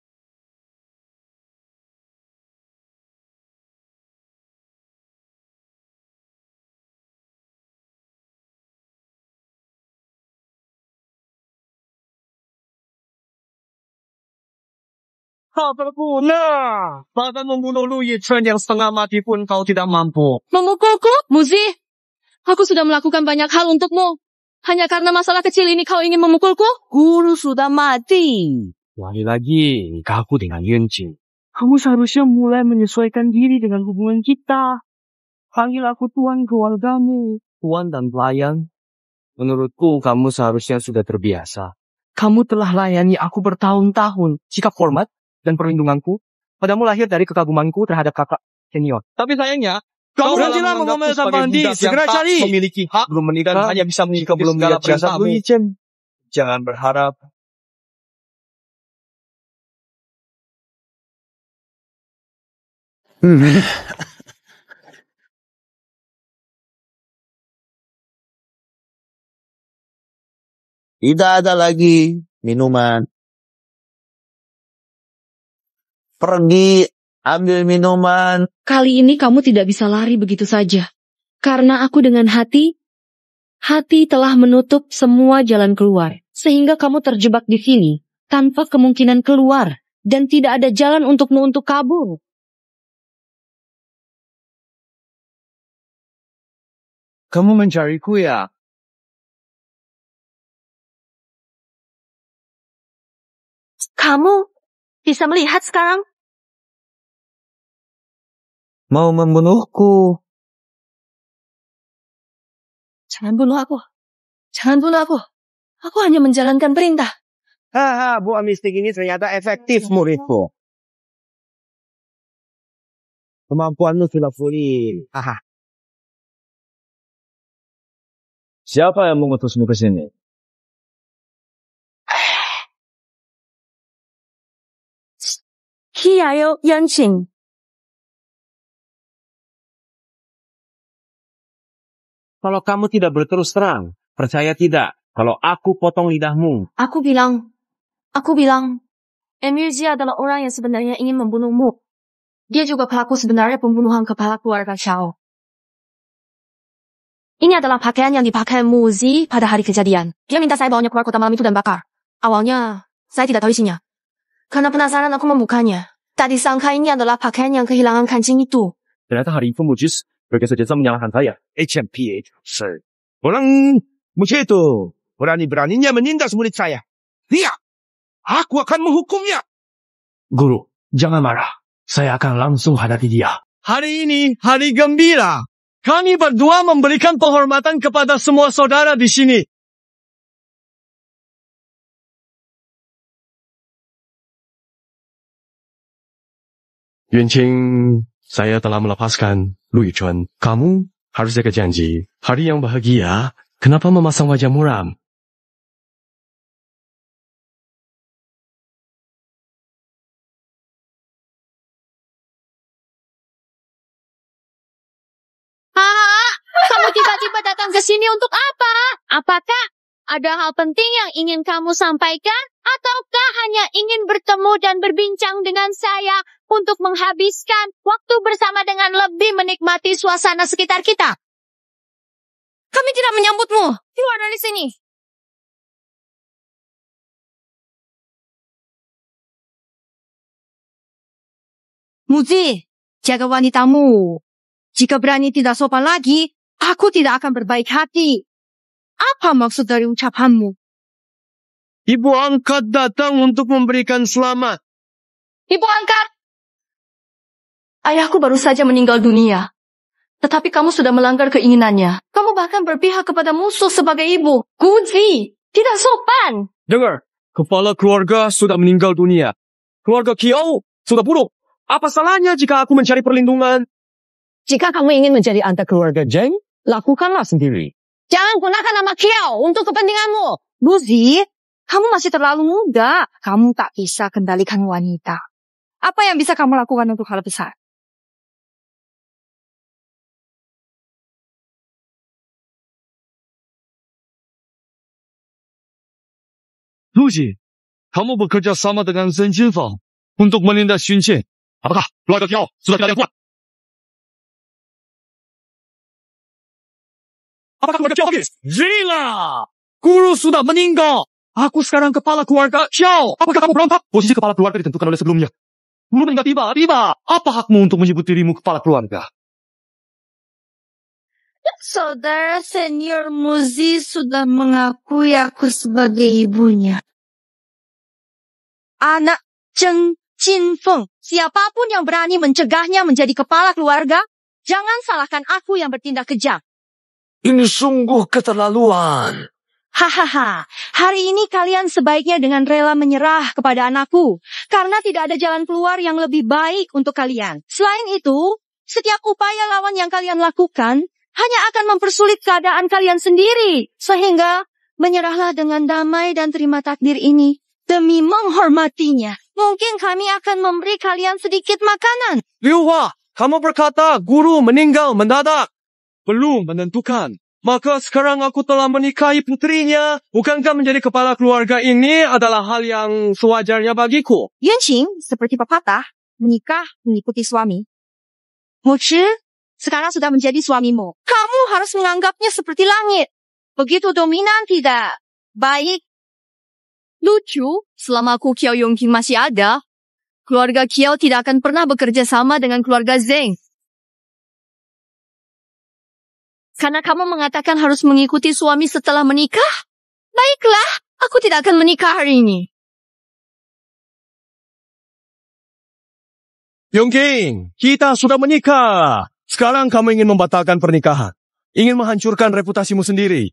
Tak berguna. Bahkan membunuh Lu Yichen yang setengah mati pun kau tidak mampu. Memukulku? Muzi, aku sudah melakukan banyak hal untukmu. Hanya karena masalah kecil ini kau ingin memukulku? Guru sudah mati. Lagi-lagi nikah aku dengan Yunjing. Kamu seharusnya mulai menyesuaikan diri dengan hubungan kita. Panggil aku tuan keluargamu. Tuan dan pelayan. Menurutku kamu seharusnya sudah terbiasa. Kamu telah layani aku bertahun-tahun. Sikap hormat dan perlindunganku padamu lahir dari kekagumanku terhadap kakak senior. Tapi sayangnya, kau berhentilah mengomel Sambandi. Segera cari. Memiliki hak belum menikah dan hanya bisa jika belum lihat jasad Lu Yichen. Jangan berharap. Tidak ada lagi minuman. Pergi, ambil minuman. Kali ini kamu tidak bisa lari begitu saja. Karena aku dengan hati telah menutup semua jalan keluar. Sehingga kamu terjebak di sini, tanpa kemungkinan keluar. Dan tidak ada jalan untukmu untuk kabur. Kamu mencariku ya? Kamu bisa melihat sekarang? Mau membunuhku. Jangan bunuh aku. Jangan bunuh aku. Aku hanya menjalankan perintah. Haha, buah mistik ini ternyata efektif, muridku. Kemampuanmu sudah pulih. Haha. Siapa yang mengutusmu ke sini? Kiao Yanqing. Kalau kamu tidak berterus terang, percaya tidak kalau aku potong lidahmu. Aku bilang, Emilzi adalah orang yang sebenarnya ingin membunuhmu. Dia juga pelaku sebenarnya pembunuhan kepala keluarga Xiao. Ini adalah pakaian yang dipakai Muzi pada hari kejadian. Dia minta saya bawanya keluar kota malam itu dan bakar. Awalnya, saya tidak tahu isinya. Karena penasaran aku membukanya. Tak disangka ini adalah pakaian yang kehilangan kancing itu. Ternyata hari itu Mujis bergeser-geser menyalahkan saya. HMPH, sir. Orang Muji itu berani-beraninya menindas murid saya. Lihat, aku akan menghukumnya. Guru, jangan marah. Saya akan langsung hadapi dia. Hari ini hari gembira. Kami berdua memberikan penghormatan kepada semua saudara di sini. Yunqing, saya telah melepaskan Lu Yichen. Kamu harus jaga janji. Hari yang bahagia, kenapa memasang wajah muram? Kamu tiba-tiba datang ke sini untuk apa? Apakah ada hal penting yang ingin kamu sampaikan? Ataukah hanya ingin bertemu dan berbincang dengan saya untuk menghabiskan waktu bersama dengan lebih menikmati suasana sekitar kita? Kami tidak menyambutmu. Keluar dari sini. Muzi, jaga wanitamu. Jika berani tidak sopan lagi, aku tidak akan berbaik hati. Apa maksud dari ucapanmu? Ibu angkat datang untuk memberikan selamat. Ibu angkat! Ayahku baru saja meninggal dunia. Tetapi kamu sudah melanggar keinginannya. Kamu bahkan berpihak kepada musuh sebagai ibu. Guzi, tidak sopan. Dengar, kepala keluarga sudah meninggal dunia. Keluarga Kiao sudah buruk. Apa salahnya jika aku mencari perlindungan? Jika kamu ingin menjadi antar keluarga Zheng, lakukanlah sendiri. Jangan gunakan nama Kiao untuk kepentinganmu. Buzi, kamu masih terlalu muda. Kamu tak bisa kendalikan wanita. Apa yang bisa kamu lakukan untuk hal besar? Lucy, kamu bekerja sama dengan Zheng Jinfeng untuk menindak Xun Qian. Apakah keluarga Kiao sudah tidak ada yang kuat? Apakah keluarga Kiao habis? Gila! Guru sudah meninggal. Aku sekarang kepala keluarga Kiao. Apakah kamu berontak? Posisi kepala keluarga ditentukan oleh sebelumnya. Guru meninggal tiba-tiba. Apa hakmu untuk menyebut dirimu kepala keluarga? Saudara senior Muzi sudah mengakui aku sebagai ibunya. Anak Zheng Jinfeng, siapapun yang berani mencegahnya menjadi kepala keluarga, jangan salahkan aku yang bertindak kejam. Ini sungguh keterlaluan. Hahaha, hari ini kalian sebaiknya dengan rela menyerah kepada anakku, karena tidak ada jalan keluar yang lebih baik untuk kalian. Selain itu, setiap upaya lawan yang kalian lakukan hanya akan mempersulit keadaan kalian sendiri, sehingga menyerahlah dengan damai dan terima takdir ini. Demi menghormatinya, mungkin kami akan memberi kalian sedikit makanan. Liu Hua, kamu berkata guru meninggal mendadak. Belum menentukan. Maka sekarang aku telah menikahi putrinya. Bukankah menjadi kepala keluarga ini adalah hal yang sewajarnya bagiku? Yunqing, seperti pepatah, menikah mengikuti suami. Muci, sekarang sudah menjadi suamimu. Kamu harus menganggapnya seperti langit. Begitu dominan tidak baik. Lucu, selama aku Kiao Yongqing masih ada, keluarga Kiao tidak akan pernah bekerja sama dengan keluarga Zheng. Karena kamu mengatakan harus mengikuti suami setelah menikah? Baiklah, aku tidak akan menikah hari ini. Yongqing, kita sudah menikah. Sekarang kamu ingin membatalkan pernikahan. Ingin menghancurkan reputasimu sendiri.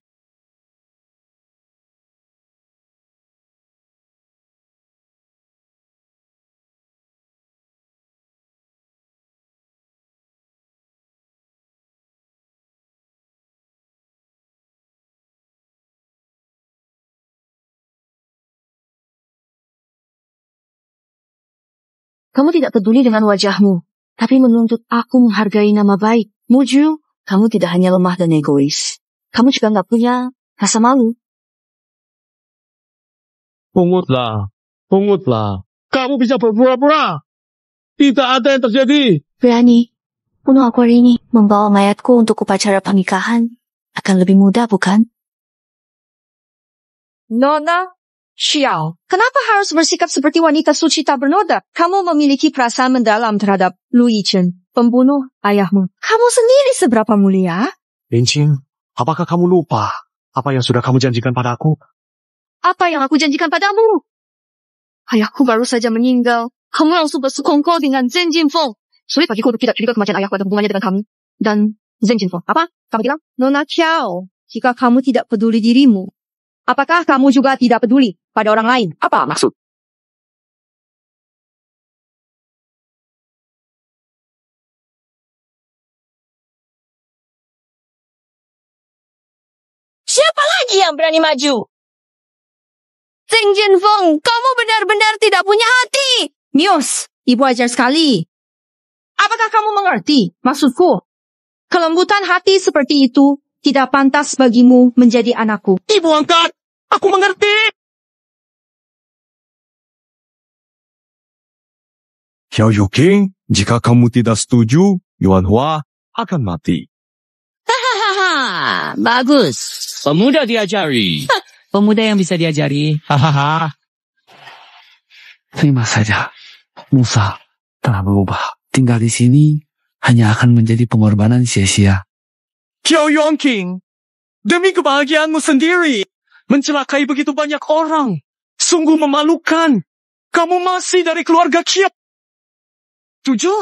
Kamu tidak peduli dengan wajahmu, tapi menuntut aku menghargai nama baik. Muju, kamu tidak hanya lemah dan egois. Kamu juga nggak punya rasa malu. Pungutlah. Kamu bisa berpura-pura. Tidak ada yang terjadi. Berani bunuh aku hari ini. Membawa mayatku untuk upacara pernikahan akan lebih mudah, bukan? Nona Xiao, kenapa harus bersikap seperti wanita suci tak bernoda? Kamu memiliki perasaan mendalam terhadap Lu Yichen, pembunuh ayahmu. Kamu sendiri seberapa mulia? Yunqing, apakah kamu lupa apa yang sudah kamu janjikan padaku? Apa yang aku janjikan padamu? Ayahku baru saja meninggal. Kamu langsung bersekongkol dengan Zheng Jinfeng. Sulit bagiku untuk tidak curiga kematian ayahku ada hubungannya dengan kamu dan Zheng Jinfeng. Apa? Kamu bilang? Nona Xiao, jika kamu tidak peduli dirimu, apakah kamu juga tidak peduli pada orang lain? Apa maksud? Siapa lagi yang berani maju? Zheng Jinfeng, kamu benar-benar tidak punya hati. Mios, ibu ajar sekali. Apakah kamu mengerti maksudku? Kelembutan hati seperti itu tidak pantas bagimu menjadi anakku. Ibu angkat, aku mengerti. Xiao Yuqing, jika kamu tidak setuju, Yuan Hua akan mati. Hahaha, bagus. Pemuda diajari. Pemuda yang bisa diajari. Hahaha. Terima saja. Musa telah berubah. Tinggal di sini hanya akan menjadi pengorbanan sia-sia. Qiao Yongqing, demi kebahagiaanmu sendiri, mencelakai begitu banyak orang. Sungguh memalukan. Kamu masih dari keluarga Qiao. Setuju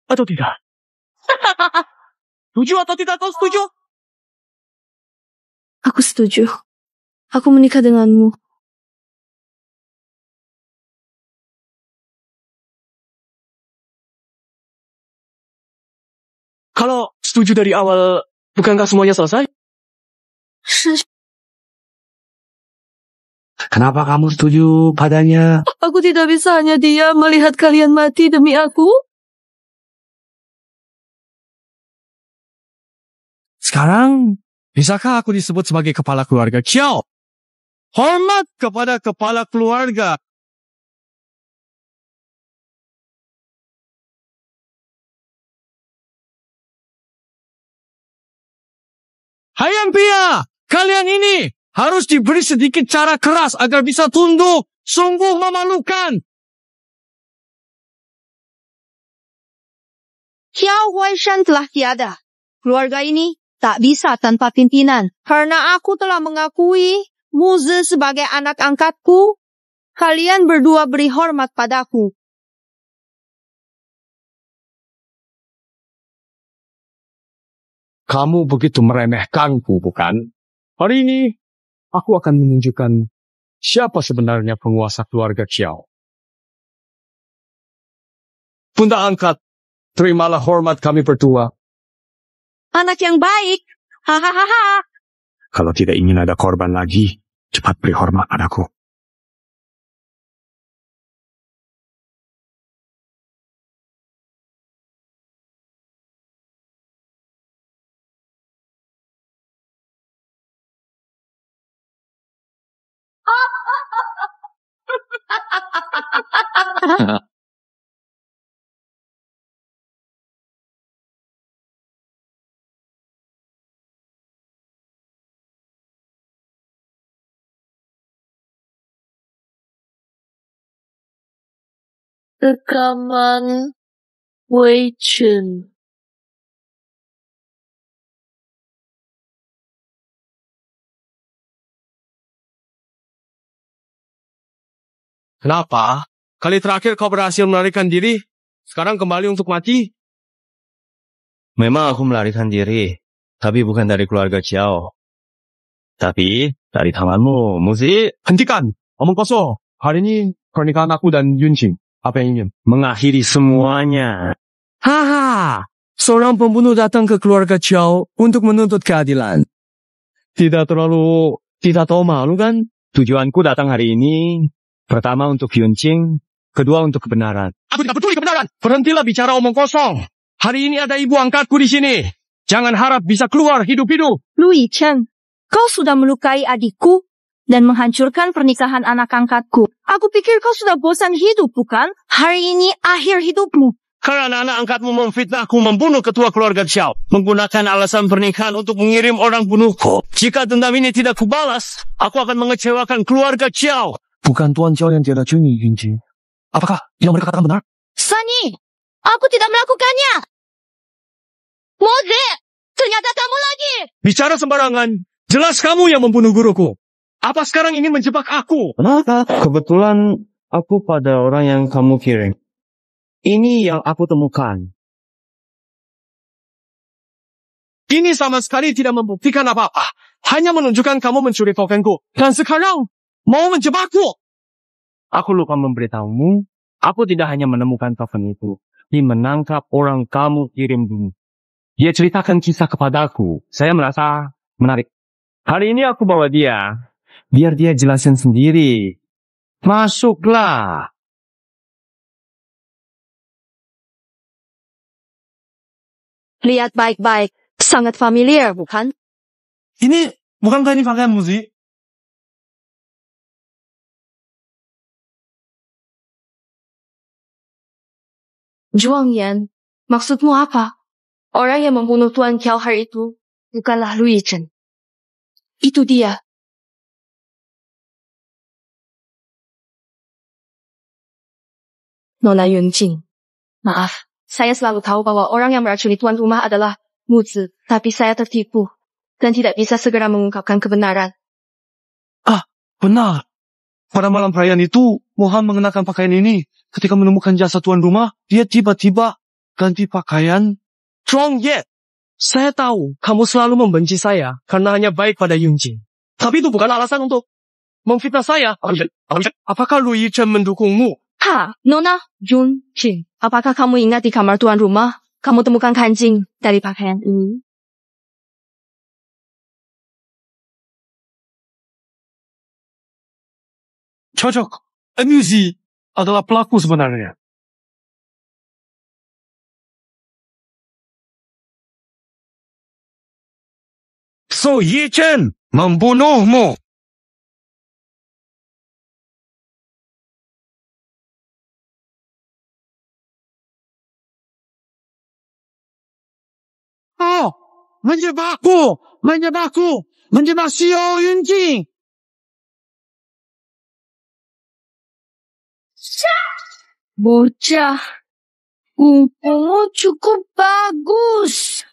atau tidak? Setuju atau tidak kau setuju? Aku setuju. Aku menikah denganmu. Kalau setuju dari awal, bukankah semuanya selesai? Kenapa kamu setuju padanya? Aku tidak bisa hanya diam melihat kalian mati demi aku. Sekarang, bisakah aku disebut sebagai kepala keluarga Qiao? Hormat kepada kepala keluarga. Hayam Pia, kalian ini harus diberi sedikit cara keras agar bisa tunduk. Sungguh memalukan. Xiao Huaishan telah tiada. Keluarga ini tak bisa tanpa pimpinan. Karena aku telah mengakui Muzi sebagai anak angkatku, kalian berdua beri hormat padaku. Kamu begitu meremehkanku, bukan? Hari ini, aku akan menunjukkan siapa sebenarnya penguasa keluarga Qiao. Bunda angkat, terimalah hormat kami berdua. Anak yang baik. Hahaha. Kalau tidak ingin ada korban lagi, cepat beri hormat padaku. Rekaman Wei Chen. Kenapa? Kali terakhir kau berhasil melarikan diri, sekarang kembali untuk mati? Memang aku melarikan diri, tapi bukan dari keluarga Qiao. Tapi dari tanganmu, Muzi. Hentikan, omong kosong. Hari ini pernikahan aku dan Yunqing. Apa yang ingin? Mengakhiri semuanya. Haha, seorang pembunuh datang ke keluarga Qiao untuk menuntut keadilan. Tidak tahu malu kan? Tujuanku datang hari ini, pertama untuk Yunqing, kedua untuk kebenaran. Aku tidak peduli kebenaran. Berhentilah bicara omong kosong. Hari ini ada ibu angkatku di sini. Jangan harap bisa keluar hidup-hidup. Lu Yichen, kau sudah melukai adikku dan menghancurkan pernikahan anak angkatku. Aku pikir kau sudah bosan hidup, bukan? Hari ini akhir hidupmu. Karena anak angkatmu memfitnahku membunuh ketua keluarga Qiao. Menggunakan alasan pernikahan untuk mengirim orang bunuhku. Jika dendam ini tidak kubalas, aku akan mengecewakan keluarga Qiao. Bukan Tuan Qiao yang tiada cungi, Yunqing. Apakah yang mereka katakan benar? Sunny, aku tidak melakukannya. Moze, ternyata kamu lagi. Bicara sembarangan. Jelas kamu yang membunuh guruku. Apa sekarang ingin menjebak aku? Kenapa? Kebetulan aku pada orang yang kamu kirim. Ini yang aku temukan. Ini sama sekali tidak membuktikan apa-apa. Hanya menunjukkan kamu mencuri tokenku. Dan sekarang mau menjebakku. Aku lupa memberitahumu. Aku tidak hanya menemukan token itu. Dia menangkap orang kamu kirim dulu. Dia ceritakan kisah kepadaku. Saya merasa menarik. Hari ini aku bawa dia. Biar dia jelasin sendiri. Masuklah. Lihat baik-baik. Sangat familiar, bukan? Ini, bukankah ini pakaian Muzi? Zhuang Yan, maksudmu apa? Orang yang membunuh Tuan Qiao hari itu bukanlah Lu Yichen. Itu dia. Nona Yunqing, maaf. Saya selalu tahu bahwa orang yang meracuni tuan rumah adalah Muzi, tapi saya tertipu dan tidak bisa segera mengungkapkan kebenaran. Ah, benar. Pada malam perayaan itu, Mohan mengenakan pakaian ini. Ketika menemukan jasad tuan rumah, dia tiba-tiba ganti pakaian. Zhuang Ye, saya tahu kamu selalu membenci saya karena hanya baik pada Yunqing. Tapi itu bukan alasan untuk memfitnah saya. Apakah Lu Yichen mendukungmu? Ha, Nona Yunqing, apakah kamu ingat di kamar tuan rumah? kamu temukan kancing dari pakaian ini. Cocok. Amusi adalah pelaku sebenarnya. So Yi Chen membunuhmu. Oh, menjebakku, menjebak Xiao Yunjing. Bocah, kumpulmu cukup bagus.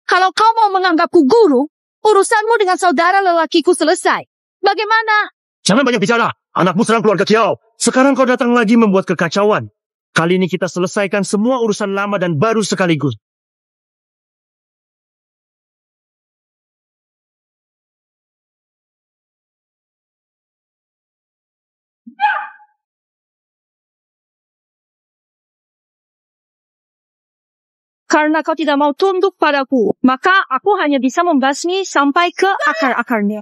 Kalau kau mau menganggapku guru, urusanmu dengan saudara lelakiku selesai. Bagaimana? Jangan banyak bicara. Anakmu serang keluarga Kiao. Sekarang kau datang lagi membuat kekacauan. Kali ini kita selesaikan semua urusan lama dan baru sekaligus. Karena kau tidak mau tunduk padaku, maka aku hanya bisa membasmi sampai ke akar-akarnya.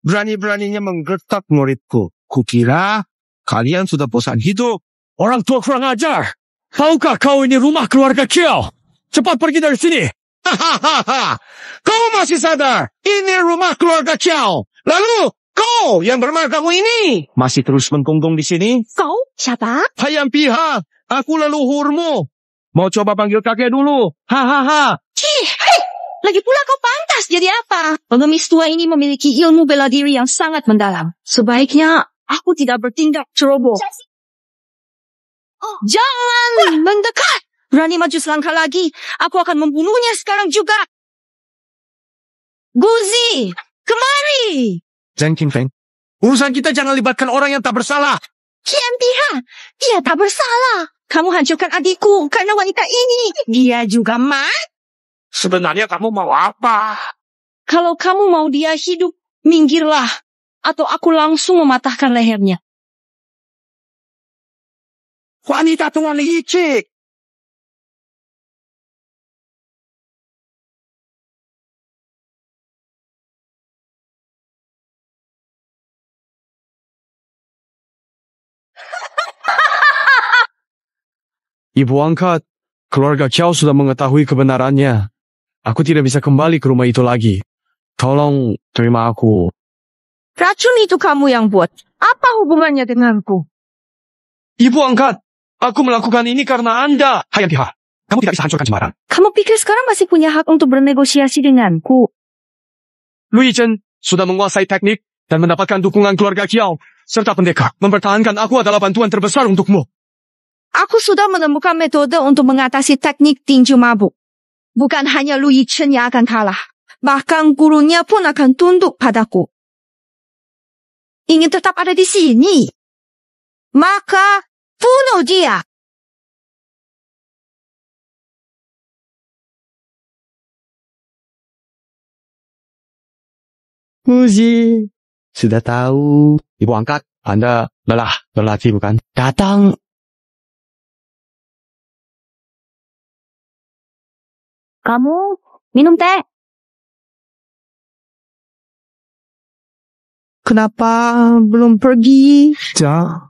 Berani-beraninya menggertak muridku. Kukira kalian sudah bosan hidup. Orang tua kurang ajar. Tahukah kau ini rumah keluarga Kiao? Cepat pergi dari sini. Hahaha. Kau masih sadar? Ini rumah keluarga Kiao. Lalu kau yang bermargamu ini Masih terus menggonggong di sini? Kau? Siapa? Hayam Piha. Aku leluhurmu. Mau coba panggil kakek dulu? Hahaha. Hei! Lagi pula kau pantas jadi apa? Pengemis tua ini memiliki ilmu bela diri yang sangat mendalam. Sebaiknya aku tidak bertindak ceroboh. Jangan mendekat! Berani maju selangkah lagi, aku akan membunuhnya sekarang juga. Guzi, kemari! Zhang Qingfeng, urusan kita jangan libatkan orang yang tak bersalah. Qian Piha, dia tak bersalah. Kamu hancurkan adikku karena wanita ini. Dia juga mati. Sebenarnya kamu mau apa? Kalau kamu mau dia hidup, minggirlah. Atau aku langsung mematahkan lehernya. Wanita tua licik. Ibu angkat, keluarga Kiao sudah mengetahui kebenarannya. Aku tidak bisa kembali ke rumah itu lagi. Tolong terima aku. Racun itu kamu yang buat. Apa hubungannya denganku? Ibu angkat, aku melakukan ini karena Anda. Hayam Piha, kamu tidak bisa hancurkan Semarang. Kamu pikir sekarang masih punya hak untuk bernegosiasi denganku? Lu Yichen sudah menguasai teknik dan mendapatkan dukungan keluarga Kiao serta pendekar. Mempertahankan aku adalah bantuan terbesar untukmu. Aku sudah menemukan metode untuk mengatasi teknik tinju mabuk. Bukan hanya Lu Yichen yang akan kalah. Bahkan gurunya pun akan tunduk padaku. Ingin tetap ada di sini? Maka bunuh dia. Uzi, sudah tahu. Ibu angkat, Anda lelaki bukan? Datang. Kamu minum teh? Kenapa belum pergi? Ja.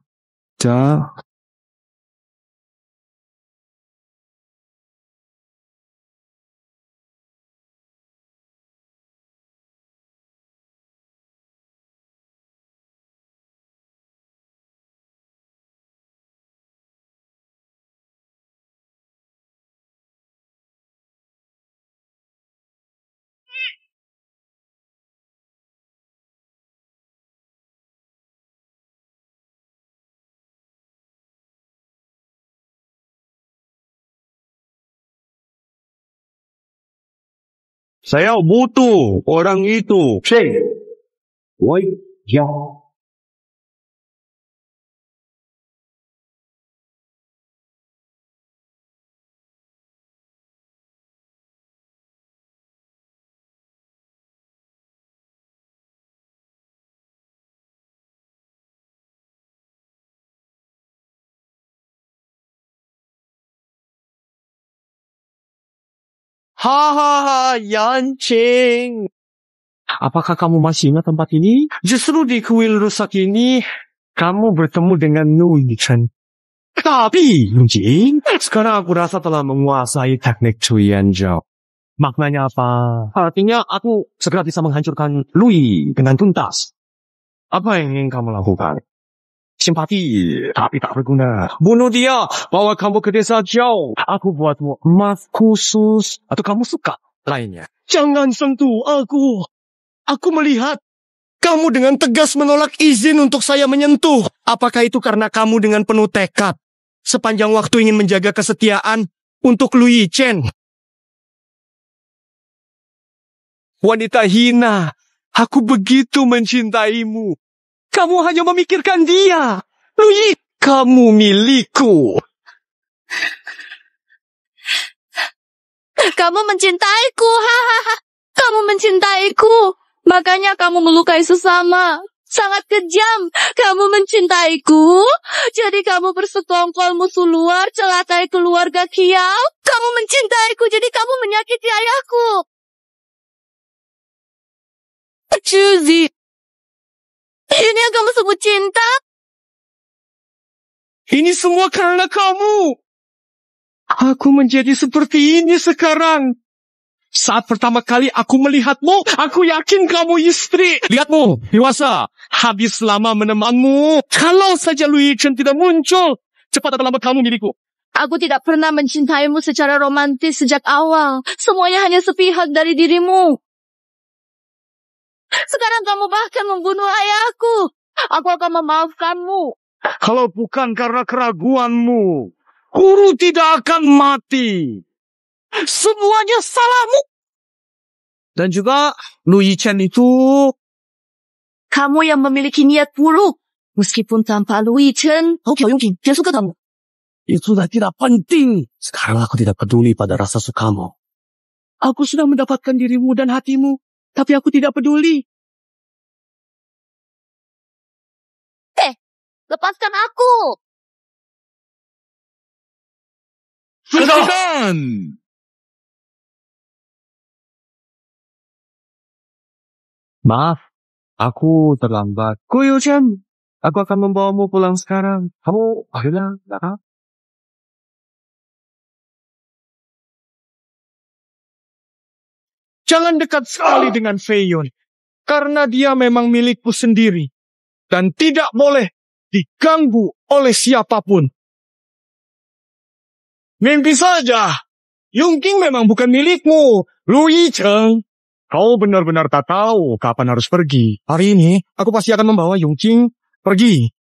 Saya butuh orang itu. Woi, ya. Hahaha, Yanqing. Apakah kamu masih ingat tempat ini? Justru di kuil rusak ini, kamu bertemu dengan Lu Yichen. Tapi, Yanqing, sekarang aku rasa telah menguasai teknik Cuyan Zhao. Maknanya apa? Artinya aku segera bisa menghancurkan Lui dengan tuntas. Apa yang ingin kamu lakukan? Simpati, tapi tak berguna. Bunuh dia, bawa kamu ke desa Zhao. Aku buatmu emas khusus. Atau kamu suka lainnya? Jangan sentuh aku. Aku melihat kamu dengan tegas menolak izin untuk saya menyentuh. Apakah itu karena kamu dengan penuh tekad sepanjang waktu ingin menjaga kesetiaan untuk Lu Yichen? Wanita hina, aku begitu mencintaimu. Kamu hanya memikirkan dia. Lu Yi, kamu milikku. Kamu mencintaiku, hahaha. Kamu mencintaiku. Makanya kamu melukai sesama. Sangat kejam. Kamu mencintaiku. Jadi kamu bersekongkol musuh luar, celakai keluarga Kiao. Kamu mencintaiku, jadi kamu menyakiti ayahku. Suzy, ini yang kamu sebut cinta? Ini semua karena kamu. Aku menjadi seperti ini sekarang. Saat pertama kali aku melihatmu, aku yakin kamu istri. Lihatmu, dewasa. Habis lama menemanmu. Kalau saja Lu Yichen tidak muncul, cepat atau lambat kamu milikku. Aku tidak pernah mencintaimu secara romantis sejak awal. Semuanya hanya sepihak dari dirimu. Sekarang kamu bahkan membunuh ayahku. Aku akan memaafkanmu. Kalau bukan karena keraguanmu, guru tidak akan mati. Semuanya salahmu. Dan juga Lu Yichen itu... Kamu yang memiliki niat buruk. Meskipun tanpa Lu Yichen, Hou Yongqing, dia suka kamu. Itu sudah tidak penting. Sekarang aku tidak peduli pada rasa sukamu. Aku sudah mendapatkan dirimu dan hatimu. Tapi aku tidak peduli. Lepaskan aku. Hentikan! Maaf, aku terlambat. Kuyuchen, aku akan membawamu pulang sekarang. Kamu akhirnya datang. Jangan dekat sekali dengan Fei Yun, karena dia memang milikku sendiri dan tidak boleh diganggu oleh siapapun. Mimpi saja. Yongqing memang bukan milikmu. Lu Yichen, kau benar-benar tak tahu kapan harus pergi. Hari ini, aku pasti akan membawa Yongqing pergi.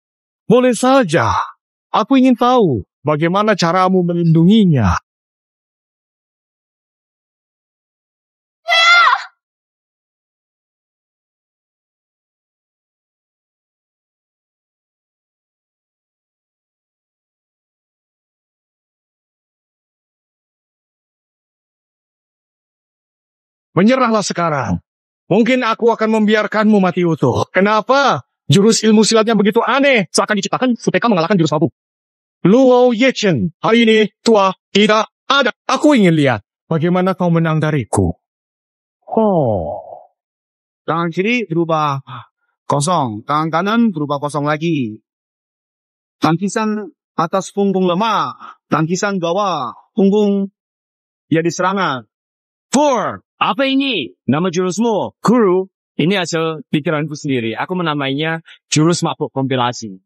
Boleh saja. Aku ingin tahu bagaimana caramu melindunginya. Menyerahlah sekarang. Mungkin aku akan membiarkanmu mati utuh. Kenapa? Jurus ilmu silatnya begitu aneh. Seakan diciptakan supaya kau mengalahkan jurus abu. Luo Yichen, hari ini tua tidak ada. Aku ingin lihat bagaimana kau menang dariku. Tangan kiri berubah kosong, tangan kanan berubah kosong lagi. Tangkisan atas punggung lemah, tangkisan bawah punggung jadi serangan. 4. Apa ini? Nama jurusmu? Guru. Ini hasil pikiranku sendiri. Aku menamainya jurus mabuk kompilasi.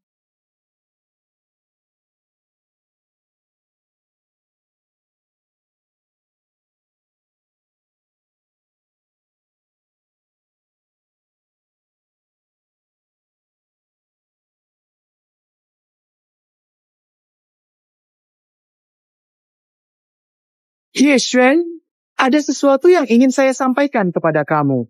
Ye Xuan, ada sesuatu yang ingin saya sampaikan kepada kamu.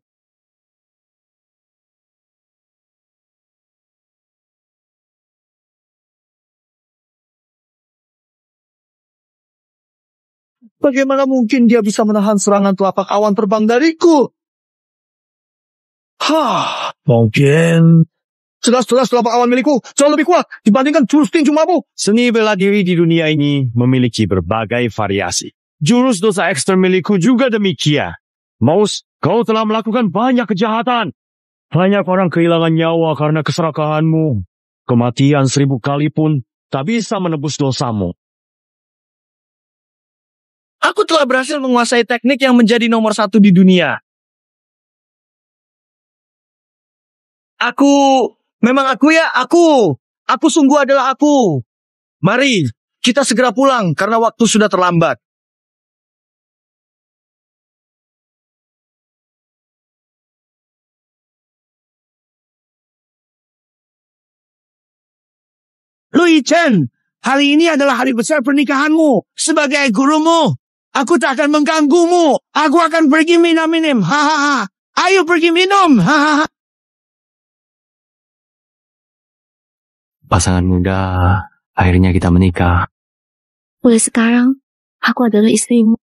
Bagaimana mungkin dia bisa menahan serangan telapak awan terbang dariku? Mungkin jelas-jelas telapak awan milikku jauh lebih kuat dibandingkan jurus tinju mabuk. Seni bela diri di dunia ini memiliki berbagai variasi. Jurus dosa ekster milikku juga demikian. Maus, kau telah melakukan banyak kejahatan. Banyak orang kehilangan nyawa karena keserakahanmu. Kematian 1000 kali pun tak bisa menebus dosamu. Aku telah berhasil menguasai teknik yang menjadi nomor 1 di dunia. Aku sungguh adalah aku. Mari, kita segera pulang karena waktu sudah terlambat. Lu Yichen, hari ini adalah hari besar pernikahanmu. Sebagai gurumu, aku tak akan mengganggumu. Aku akan pergi minum. Hahaha. Ayo pergi minum. Hahaha. Pasangan muda, akhirnya kita menikah. Mulai sekarang, aku adalah istrimu.